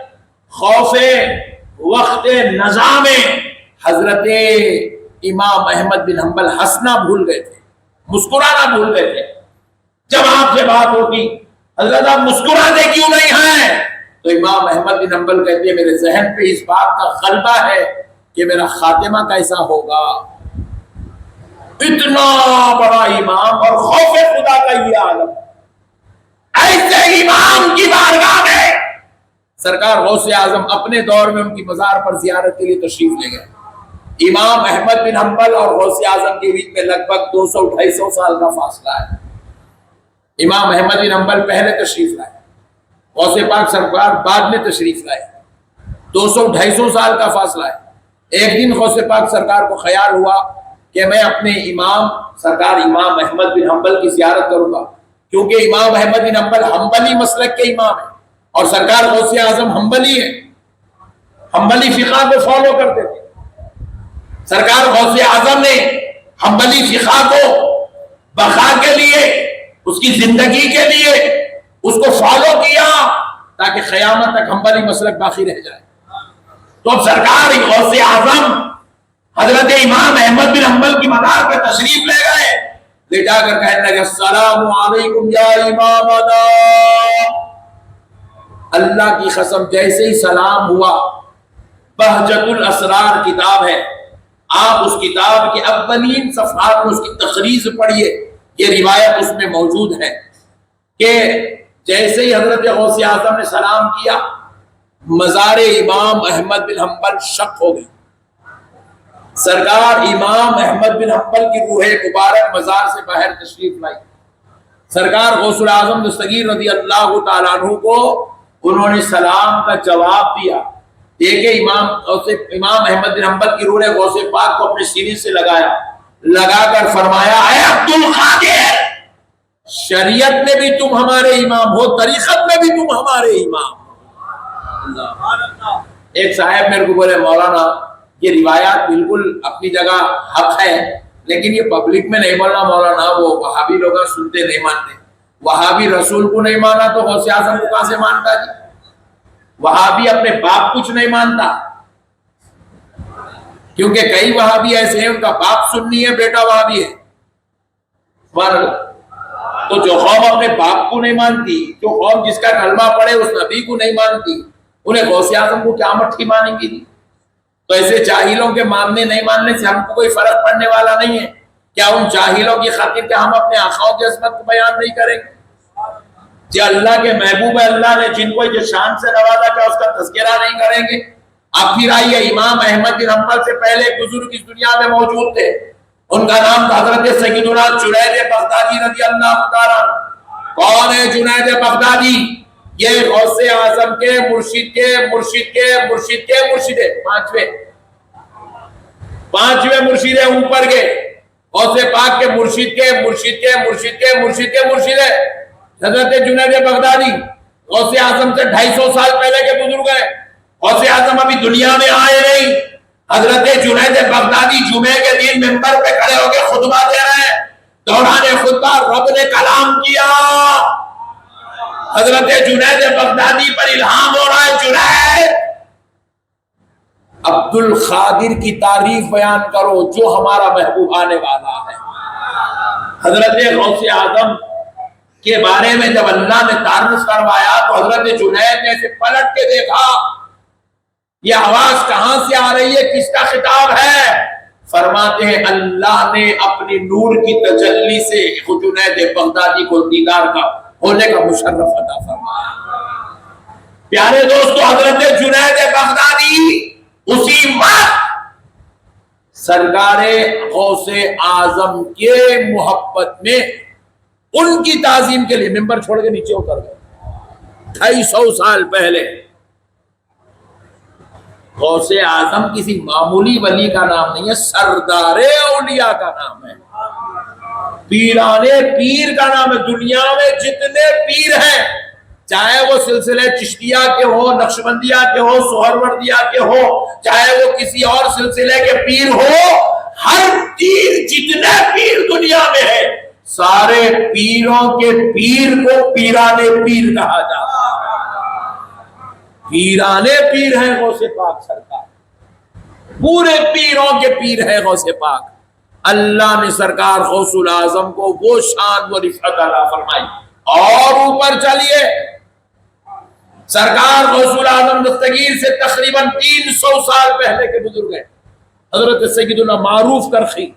خوف وقت نزا میں حضرت امام احمد بن حنبل ہنسنا بھول گئے تھے، مسکرانا بھول گئے تھے۔ جب آپ سے بات ہوگی حضرت آپ مسکراتے کیوں نہیں ہیں، تو امام احمد بن حنبل کہتے ہیں میرے ذہن پہ اس بات کا غلبہ ہے کہ میرا خاتمہ کیسا ہوگا۔ اتنا بڑا امام اور خوف خدا کا یہ عالم، ایسے امام کی بارگاہ میں سرکار غوث اعظم اپنے دور میں ان کی مزار پر زیارت کے لیے تشریف لے گئے۔ امام احمد بن حنبل اور غوث اعظم کے بیچ میں لگ بھگ 200-250 سال کا فاصلہ ہے۔ امام احمد بن حنبل پہلے تشریف لائے، غوث پاک سرکار بعد میں تشریف لائے، 200-250 سال کا فاصلہ ہے۔ ایک دن غوث پاک سرکار کو خیال ہوا کہ میں اپنے امام سرکار امام احمد بن حنبل کی زیارت کروں گا، کیونکہ امام احمد بن حنبل حنبلی مسلک کے امام ہیں اور سرکار غوث اعظم حنبلی ہیں، حنبلی فقہ کو فالو کرتے تھے۔ سرکار غوث اعظم نے حنبلی فقہ کو بقا کے لیے، اس کی زندگی کے لیے اس کو فالو کیا تاکہ قیامت تک حنبلی مسلک باقی رہ جائے۔ تو اب سرکار غوث اعظم حضرت امام احمد بن حنبل کی مزار پہ تشریف لے گئے، لے جا کر کہنے لگے السلام علیکم یا امامنا۔ اللہ کی قسم جیسے ہی سلام ہوا، بہجت الاسرار کتاب ہے، آپ اس کتاب کے اولین صفحات میں اس کی تخریج پڑھیے، یہ روایت اس میں موجود ہے کہ جیسے ہی حضرت غوث اعظم نے سلام کیا، مزار امام احمد بن حنبل شق ہو گئی۔ سرکار امام احمد بن حنبل کی روح مبارک مزار سے باہر تشریف لائی۔ سرکار غوث اعظم دستگیر رضی اللہ تعالیٰ عنہ کو انہوں نے سلام کا جواب دیا، دیکھے امام احمد بن حنبل کی روح غوث پاک کو اپنے سینے سے لگا کر فرمایا اے عبد القادر، شریعت میں بھی تم ہمارے امام ہو، طریقت میں بھی تم ہمارے امام ہو۔ ایک صاحب میرے کو بولے مولانا یہ روایات بالکل اپنی جگہ حق ہے، لیکن یہ پبلک میں نہیں بولنا مولانا، وہ وہابی لوگ سنتے نہیں مانتے۔ وہابی رسول کو نہیں مانا تو غوث اعظم کو کہاں سے مانتا جی؟ وہابی اپنے باپ کچھ نہیں مانتا، کیونکہ کئی وہابی ایسے ہیں ان کا باپ سنی ہے، بیٹا وہابی ہے۔ تو جو قوم اپنے باپ کو نہیں مانتی، جو قوم جس کا کلمہ پڑھے اس نبی کو نہیں مانتی، انہیں غوث اعظم کو کیا مٹھی مانیں گی؟ تو ایسے جاہلوں کے ماننے نہیں ماننے سے ہم کو کوئی فرق پڑنے والا نہیں ہے۔ کیا ان جاہلوں کی خاطر کیا ہم اپنے آقاؤں کی عظمت کو بیان نہیں کریں گے؟ جو اللہ کے محبوب اللہ نے جن کو جو شان سے نوازا، کیا اس کا تذکرہ نہیں کریں گے؟ اب پھر آئیے، امام احمد بن حنبل سے پہلے ایک بزرگ اس دنیا میں موجود تھے، ان کا نام تھا حضرت سیدنا جنید بغدادی رضی اللہ تعالیٰ عنہ۔ کون ہے جنید بغدادی؟ یہ غوث اعظم کے مرشد کے مرشد کے مرشد کے مرشد ہے، پانچویں مرشد ہے، اوپر کے غوث پاک کے مرشد کے مرشد کے مرشد کے مرشد کے مرشد ہے حضرت جنید بغدادی۔ غوث اعظم سے 250 سال پہلے کے بزرگ ہیں۔ غوث اعظم ابھی دنیا میں آئے نہیں، حضرت جنید بغدادی جمعے کے دن منبر پہ کھڑے ہو کے خطبہ دے رہے ہیں، دوران خطبہ رب نے کلام کیا، حضرت جنید بغدادی پر الہام ہو رہا ہے، جنید عبد القادر کی تعریف بیان کرو جو ہمارا محبوب آنے والا ہے۔ حضرت غوث اعظم کے بارے میں جب اللہ نے تعارف کروایا تو حضرت جنید نے اسے پلٹ کے دیکھا، یہ آواز کہاں سے آ رہی ہے، کس کا خطاب ہے؟ فرماتے ہیں اللہ نے اپنی نور کی تجلی سے جنید بغدادی کو دیدار کا ہونے کا مشرف عطا فرمایا۔ پیارے دوستو، حضرت جنید بغدادی اسی وقت سرکار غوث اعظم کے محبت میں ان کی تعظیم کے لیے ممبر چھوڑ کے نیچے اتر گئے۔ 250 سال پہلے غوث اعظم کسی معمولی ولی کا نام نہیں ہے، سردار اولیاء کا نام ہے، پیرانے پیر کا نام ہے۔ دنیا میں جتنے پیر ہیں، چاہے وہ سلسلے چشتیہ کے ہو، نقشبندیہ کے ہو، سہروردیہ کے ہو، چاہے وہ کسی اور سلسلے کے پیر ہو، ہر پیر، جتنے پیر دنیا میں ہے، سارے پیروں کے پیر کو پیرانے پیر کہا جاتا ہے۔ پیرانے پیر ہیں غوث پاک سرکار، پورے پیروں کے پیر ہے غوث پاک۔ اللہ نے سرکار غوث الاعظم کو وہ شان و رفعت عطا فرمائی۔ اور اوپر چلیے، سرکار غوث الاعظم دستگیر سے تقریباً 300 سال پہلے کے بزرگ ہیں، حضرت سیدنا معروف کرخی۔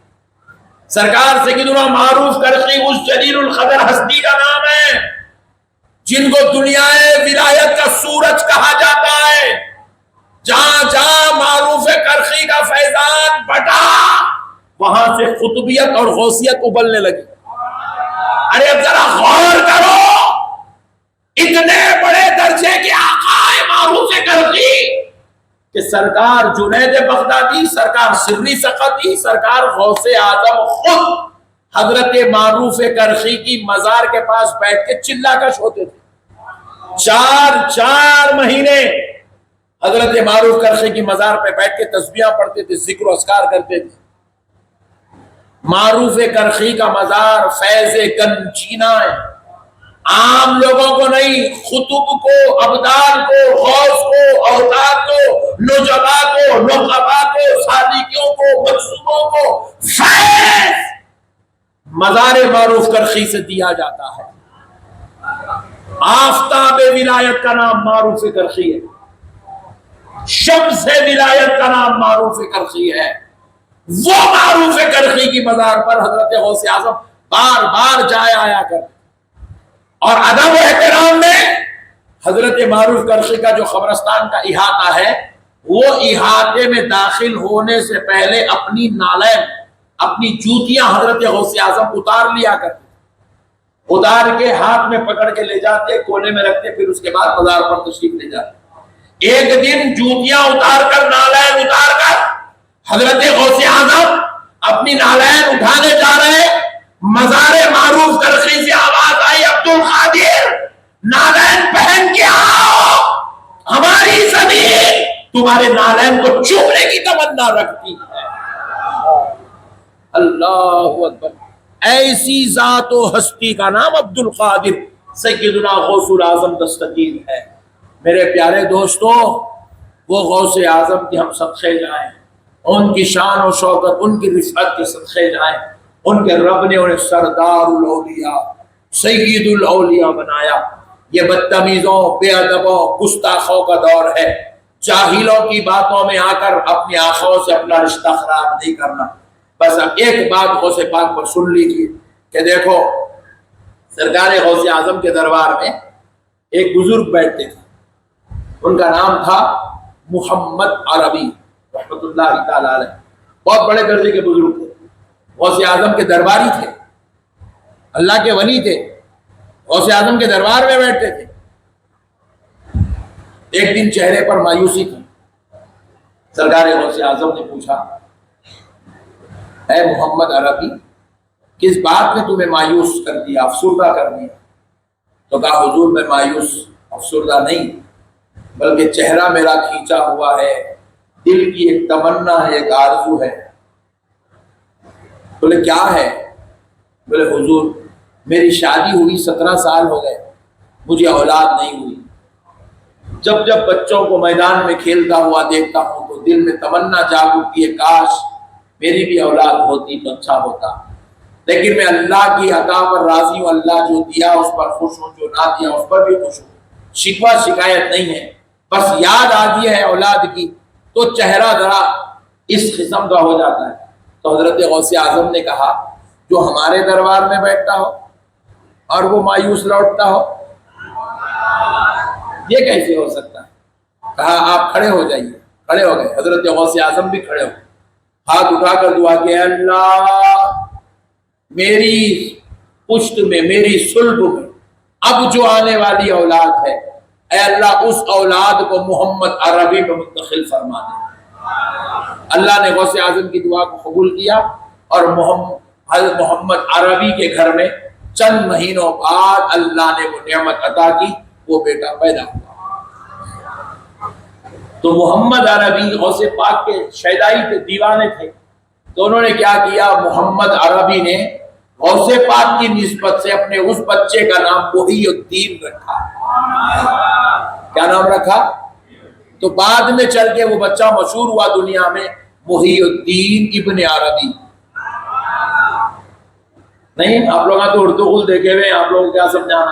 سرکار سیدنا معروف کرخی اس جلیل القدر ہستی کا نام ہے جن کو دنیا ولایت کا سورج کہا جاتا ہے۔ جہاں جہاں معروف کرخی کا فیضان بٹا، وہاں سے قطبیت اور غوثیت ابلنے لگی۔ ارے اب ذرا غور کرو، اتنے بڑے درجے کے آقا معروف کرخی کہ سرکار جنید بغدادی، سرکار سری سقطی، سرکار غوث اعظم خود حضرت معروف کرخی کی مزار کے پاس بیٹھ کے چلا کش ہوتے تھے. 4 مہینے حضرت معروف کرخی کی مزار پہ بیٹھ کے تسبیحاں پڑھتے تھے، ذکر و اذکار کرتے تھے. معروف کرخی کا مزار فیض گنجینا ہے، عام لوگوں کو نہیں، خطب کو، ابدال کو، غوث کو، اوتاد کو، نجبا کو، نقبا کو، صادقیوں کو، مقصودوں کو فیض مزار معروف کرخی سے دیا جاتا ہے. آفتاب ولایت کا نام معروف کرخی ہے، شمس ولایت کا نام معروف کرخی ہے. وہ معروف کرخی کی مزار پر حضرت غوث اعظم بار بار جائے آیا کرتے، اور ادب و احترام میں حضرت معروف کرخی کا جو قبرستان کا احاطہ ہے، وہ احاطے میں داخل ہونے سے پہلے اپنی نالین، اپنی جوتیاں حضرت غوث اعظم اتار لیا کرتے، اتار کے ہاتھ میں پکڑ کے لے جاتے، کونے میں رکھتے، پھر اس کے بعد مزار پر تشریف لے جاتے. ایک دن جوتیاں اتار کر، نالین اتار کر حضرت غوث اعظم اپنی نالین اٹھانے جا رہے، مزار معروف کرخی سے آواز آئی، عبد القادر نالین پہن کے آؤ، ہماری زمین تمہارے نالین کو چومنے کی تمنا رکھتی ہے. اللہ اکبر. ایسی ذات و ہستی کا نام عبد القادر سیدنا غوث الاعظم دستگیر ہے. میرے پیارے دوستو، وہ غوث اعظم کی ہم صدقے جائیں، ان کی شان و شوکت، ان کی رفعت کے صدقے جائیں. ان کے رب نے انہیں سردار الاولیاء، سید الاولیاء بنایا. یہ بدتمیزوں، بے ادبوں، گستاخوں کا دور ہے. جاہلوں کی باتوں میں آ کر اپنے آنکھوں سے اپنا رشتہ خراب نہیں کرنا. بس اب ایک بات غوث پاک پر سن لیجیے کہ دیکھو، سرکار غوث اعظم کے دربار میں ایک بزرگ بیٹھتے تھے، ان کا نام تھا محمد عربی رحمۃ اللہ تعالی علیہ. بہت بڑے درجے کے بزرگ تھے، غوث اعظم کے درباری تھے، اللہ کے ولی تھے، غوث اعظم کے دربار میں بیٹھتے تھے. ایک دن چہرے پر مایوسی تھی. سرکار غوث اعظم نے پوچھا، اے محمد عربی، کس بات نے تمہیں مایوس کر دیا، افسردہ کر دیا؟ تو کہا، حضور میں مایوس افسردہ نہیں، بلکہ چہرہ میرا کھینچا ہوا ہے، دل کی ایک تمنا ہے، ایک آرزو ہے. بولے کیا ہے؟ بولے حضور میری شادی ہوئی 17 سال ہو گئے، مجھے اولاد نہیں ہوئی. جب جب بچوں کو میدان میں کھیلتا ہوا دیکھتا ہوں تو دل میں تمنا جاگ اٹھتی ہے، کاش میری بھی اولاد ہوتی تو اچھا ہوتا. لیکن میں اللہ کی عطا پر راضی ہوں، اللہ جو دیا اس پر خوش ہوں، جو نہ دیا اس پر بھی خوش ہوں. شکوہ شکایت نہیں ہے، بس یاد آتی ہے اولاد کی تو چہرہ ذرا اس قسم کا ہو جاتا ہے. تو حضرت غوث اعظم نے کہا، جو ہمارے دربار میں بیٹھتا ہو اور وہ مایوس لوٹتا ہو، یہ کیسے ہو سکتا ہے؟ کہا آپ کھڑے ہو جائیے. کھڑے ہو گئے. حضرت غوث اعظم بھی کھڑے ہو گئے، ہاتھ اٹھا کر دعا کہ اللہ میری پشت میں، میری صلب میں اب جو آنے والی اولاد ہے، اے اللہ اس اولاد کو محمد عربی میں منتقل فرما دے. اللہ نے غوث اعظم کی دعا کو قبول کیا اور حضرت محمد عربی کے گھر میں چند مہینوں بعد اللہ نے وہ نعمت عطا کی، وہ بیٹا پیدا ہوا. تو محمد عربی غوث پاک کے شیدائی کے دیوانے تھے، تو انہوں نے کیا کیا، محمد عربی نے غوث پاک کی نسبت سے اپنے اس بچے کا نام محی الدین رکھا. کیا نام رکھا؟ تو بعد میں چل کے وہ بچہ مشہور ہوا دنیا میں، محی الدین ابن عربی. نہیں، آپ لوگ تو اردو خود دیکھے ہوئے، آپ لوگ کیا سمجھانا؟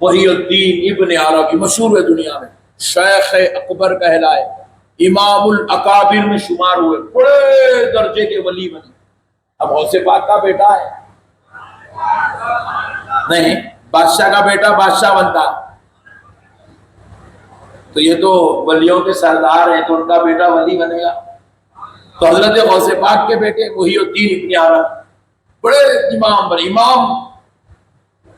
محی الدین ابن عربی مشہور ہے دنیا میں، شیخ اکبر کہلائے، امام الاکابر میں شمار ہوئے، بڑے درجے کے ولی بنے. اب غوث پاک کا بیٹا ہے، نہیں بادشاہ کا بیٹا بادشاہ بنتا، تو یہ تو ولیوں کے سردار ہیں، تو ان کا بیٹا ولی بنے گا. تو حضرت غوث پاک کے بیٹے محی الدین ابن عربی بڑے امام بنے، امام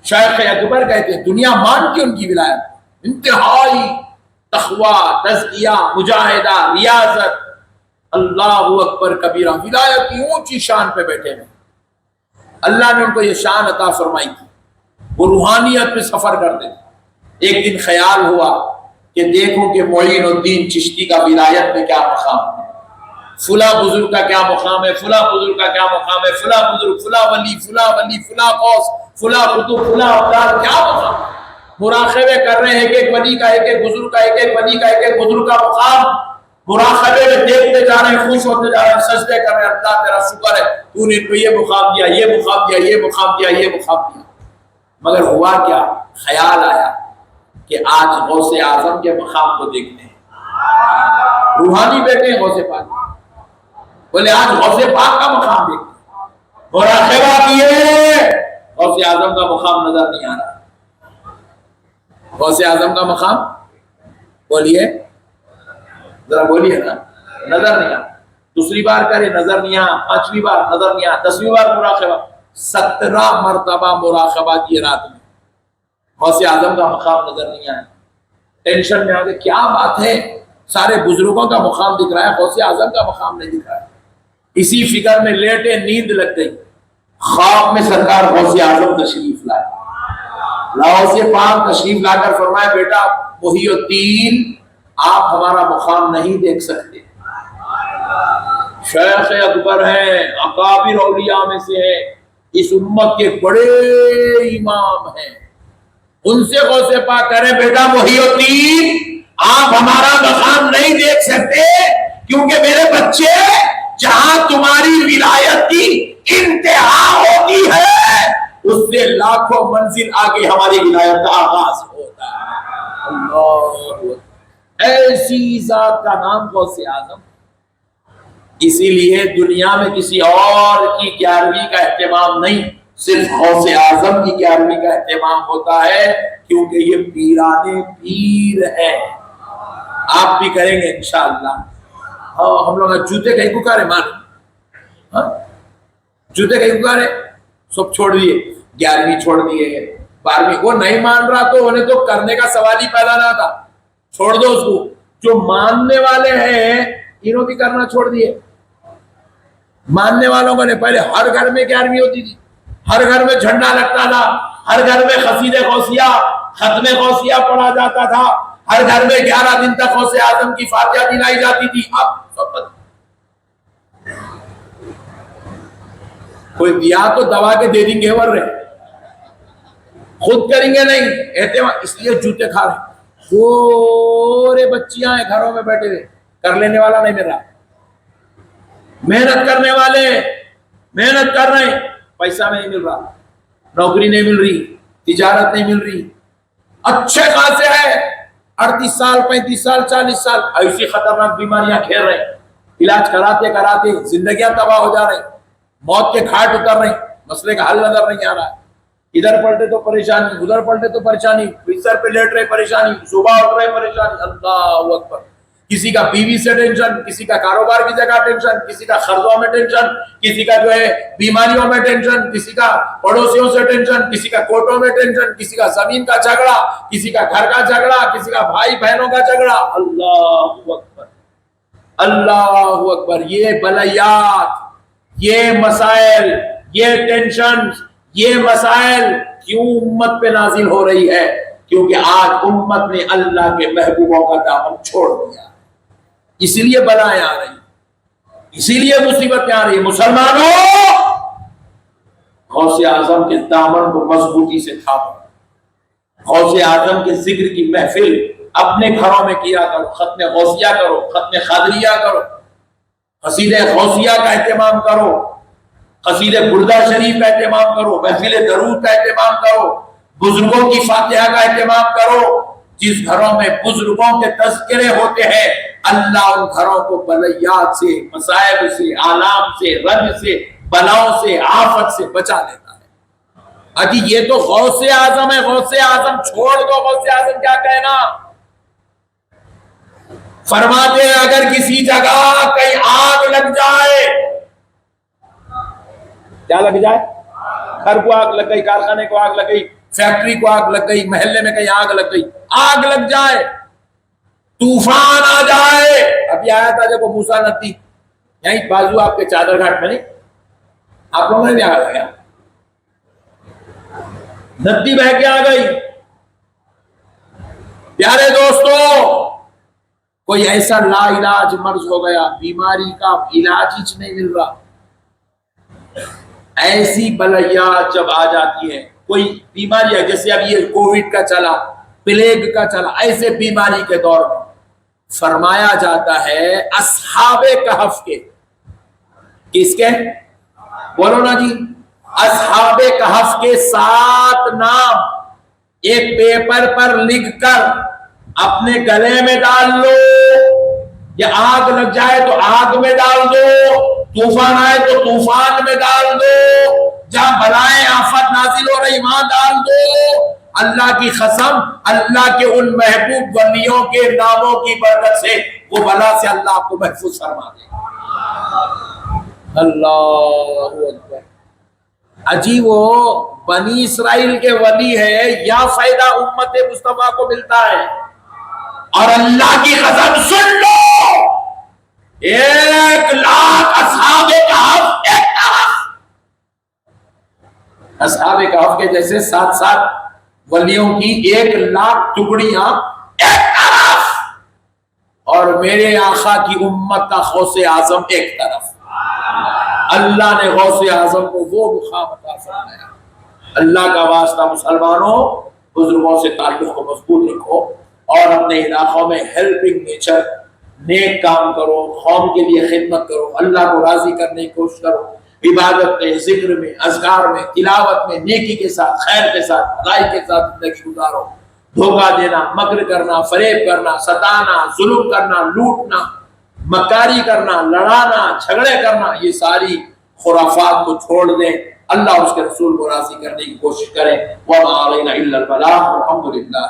شیخ اکبر کہتے ہیں دنیا مانتی ان کی ولایت، انتہائی تقوی، تزکیہ، مجاہدہ، ریاضت، اللہ اکبر کبیرہ، ولایت کی اونچی شان پہ بیٹھے ہیں۔ اللہ نے ان کو یہ شان عطا فرمائی تھی، وہ روحانیت میں سفر کرتے تھے۔ ایک دن خیال ہوا کہ دیکھوں کہ معین الدین چشتی کا ولایت میں کیا مقام ہے، فلاں بزرگ کا کیا مقام ہے، فلاں بزرگ کا کیا مقام ہے، فلاں بزرگ، فلاں ولی، فلاں ولی، فلاں غوث، فلاں قطب، فلاں ابدال، کیا مقام ہے۔ مراقبے کر رہے ہیں ایک ایک ولی کا، ایک ایک بزرگ کا، ایک ایک ولی کا، ایک ایک بزرگ کا مقام، مراقبے میں دیکھتے جا رہے ہیں، خوش ہوتے جا رہے ہیں، سجدے کر رہے ہیں، اللہ تیرا شکر ہے تو نے ان کو یہ مقام دیا، یہ مقام دیا، یہ مقام دیا، یہ مقام دیا۔ مگر ہوا کیا، خیال آیا کہ آج غوث اعظم کے مقام کو دیکھتے ہیں، روحانی بیٹے ہیں غوث پاک، بولے آج غوث پاک کا مقام دیکھتے ہیں، مراقبہ کیے، غوث اعظم کا مقام نظر نہیں آ رہا۔ غوث اعظم کا مقام بولیے ذرا، بولیے نا، نظر نہیں آ، دوسری بار کرے نظر نہیں آ، پانچویں بار نظر نہیں آ، 10ویں بار مراقبہ، 17 مرتبہ مراقبہ کی رات میں غوث اعظم کا مقام نظر نہیں آیا۔ ٹینشن میں آ گئے، کیا بات ہے، سارے بزرگوں کا مقام دکھ رہا ہے، غوث اعظم کا مقام نہیں دکھ رہا ہے۔ اسی فکر میں لیٹے، نیند لگ گئی، خواب میں سرکار غوث اعظم تشریف لائے، غوث پاک تشریف لا کر فرمایا بیٹا محی الدین آپ ہمارا مقام نہیں دیکھ سکتے، شیخ اکبر ہیں، اکابر اولیاء میں سے ہیں، اس امت کے بڑے امام ہیں، ان سے غوث پاک کہہ رہے بیٹا محی الدین آپ ہمارا مقام نہیں دیکھ سکتے کیونکہ میرے بچے جہاں تمہاری ولایت کی انتہا ہوتی ہے اس سے لاکھوں منزل آگے ہماری ولایت کا آغاز ہوتا ہے۔ اللہ، ایسی ذات کا نام غوث اعظم۔ اسی لیے دنیا میں کسی اور کی 11ویں کا اہتمام نہیں، صرف غوث اعظم کی 11ویں کا اہتمام ہوتا ہے کیونکہ یہ پیرانے پیر ہے۔ آپ بھی کریں گے انشاءاللہ۔ ہم لوگ جوتے کہیں پکارے مان، جوتے کہیں پکارے، سب چھوڑ دیے، 11ویں چھوڑ دیے، 12ویں، وہ نہیں مان رہا تو انہیں تو کرنے کا سوال ہی پیدا نہ تھا، چھوڑ دو اس کو۔ جو ماننے والے ہیں انہوں بھی کرنا چھوڑ دیے۔ ماننے والوں کو نے پہلے ہر گھر میں 11ویں ہوتی تھی، ہر گھر میں جھنڈا لگتا تھا، ہر گھر میں قصید غوثیہ، ختم غوثیہ پڑھا جاتا تھا، ہر گھر میں 11 دن تک غوث اعظم کی فاتحہ دلائی جاتی تھی۔ اب سب کوئی دیا تو دوا کے دے دیں گے، ور رہے خود کریں گے نہیں اعتماد، اس لیے جوتے کھا رہے۔ پورے بچیاں ہیں گھروں میں بیٹھے ہوئے، کر لینے والا نہیں مل رہا، محنت کرنے والے محنت کر رہے ہیں، پیسہ نہیں مل رہا، نوکری نہیں مل رہی، تجارت نہیں مل رہی، اچھے خاصے ہے 38 سال 35 سال 40 سال ایسی خطرناک بیماریاں کھیل رہے ہیں، علاج کراتے کراتے زندگیاں تباہ ہو جا رہی، موت کے گھاٹ اتر رہے، مسئلے کا حل نظر نہیں آ رہا ہے، ادھر پلٹے تو پریشانی، ادھر پلٹے تو پریشانی، بستر پہ لیٹ رہے پریشانی، صبح اٹھ رہے پریشانی، اللہ اکبر۔ کسی کا بیوی سے ٹینشن، کسی کا کاروبار کی جگہ ٹینشن، کسی کا قرضوں میں ٹینشن، کسی کا جو ہے بیماریوں میں ٹینشن، کسی کا پڑوسیوں سے ٹینشن، کسی کا کوٹوں میں ٹینشن، کسی کا زمین کا جھگڑا، کسی کا گھر کا جھگڑا، کسی کا بھائی بہنوں کا جھگڑا، اللہ اکبر اللہ اکبر۔ یہ بلیات، یہ مسائل، یہ ٹینشن، یہ مسائل کیوں امت پہ نازل ہو رہی ہے؟ کیونکہ آج امت نے اللہ کے محبوبوں کا دامن چھوڑ دیا، اسی لیے بلائیں آ رہی، اسی لیے مصیبتیں آ رہی ہیں۔ مسلمانوں غوث اعظم کے دامن کو مضبوطی سے تھامو، غوث اعظم کے ذکر کی محفل اپنے گھروں میں کیا کرو، ختم غوثیہ کرو، ختم قادریہ کرو، قصید غوثیہ کا اہتمام کرو، قصید بردہ شریف کا اہتمام کرو، محفل درود کا اہتمام کرو، بزرگوں کی فاتحہ کا اہتمام کرو۔ جس گھروں میں بزرگوں کے تذکرے ہوتے ہیں اللہ ان گھروں کو بلیات سے، مصائب سے، آلام سے، رنج سے، بلاؤں سے، آفت سے بچا لیتا ہے۔ اجی یہ تو غوث اعظم ہے، غوث اعظم چھوڑ دو، غوث اعظم کیا کہنا۔ فرماتے ہیں اگر کسی جگہ کہیں آگ لگ جائے، کیا لگ جائے، گھر کو آگ لگ گئی، کارخانے کو آگ لگ گئی، فیکٹری کو آگ لگ گئی, محلے میں کہیں آگ لگ گئی, آگ لگ جائے, طوفان آ جائے. ابھی آیا تھا جب وہ موسیٰ ندی یہیں بازو آپ کے چادر گھاٹ میں, نہیں آپ لوگوں نے بھی آ گیا, ندی بہ کے آ گئی. پیارے دوستو, کوئی ایسا لا علاج مرض ہو گیا, بیماری کا علاج ہی نہیں مل رہا. ایسی بلیات جب آ جاتی ہے, کوئی بیماری ہے جیسے اب یہ کووڈ کا چلا, پلیگ کا چلا, ایسے بیماری کے دور میں فرمایا جاتا ہے اصحاب کہف کے, کس کے بولو نا جی, اصحاب کہف کے 7 نام ایک پیپر پر لکھ کر اپنے گلے میں ڈال لو, یا آگ لگ جائے تو آگ میں ڈال دو, طوفان آئے تو طوفان میں ڈال دو, جہاں بلائیں آفت نازل ہو رہی وہاں ڈال دو. اللہ کی قسم, اللہ کے ان محبوب ولیوں کے ناموں کی برکت سے وہ بلا سے اللہ آپ کو محفوظ فرما دے. اللہ اکبر. عجیب, وہ بنی اسرائیل کے ولی ہے, یا فائدہ امت مصطفیٰ کو ملتا ہے. اور اللہ کی قسم سن لو, 1 لاکھ اصحاب کہف ایک طرف, اصحاب کہف کے جیسے 7 ولیوں کی 1 لاکھ ٹکڑیاں ایک طرف, اور میرے آقا کی امت کا غوث اعظم ایک طرف. اللہ نے غوث اعظم کو وہ مقام عطا فرمایا. اللہ کا واسطہ مسلمانوں, بزرگوں سے تعلق کو مضبوط رکھو, اور اپنے علاقوں میں ہیلپنگ نیچر, نیک کام کرو, قوم کے لیے خدمت کرو, اللہ کو راضی کرنے کی کوشش کرو, عبادت میں, ذکر میں, اذکار میں, تلاوت میں, نیکی کے ساتھ, خیر کے ساتھ, بھلائی کے ساتھ زندگی گزارو. دھوکہ دینا, مکر کرنا, فریب کرنا, ستانا, ظلم کرنا, لوٹنا, مکاری کرنا, لڑانا, جھگڑے کرنا, یہ ساری خرافات کو چھوڑ دیں. اللہ اس کے رسول کو راضی کرنے کی کوشش کریں. وما علینا الا البلاغ والحمد للہ.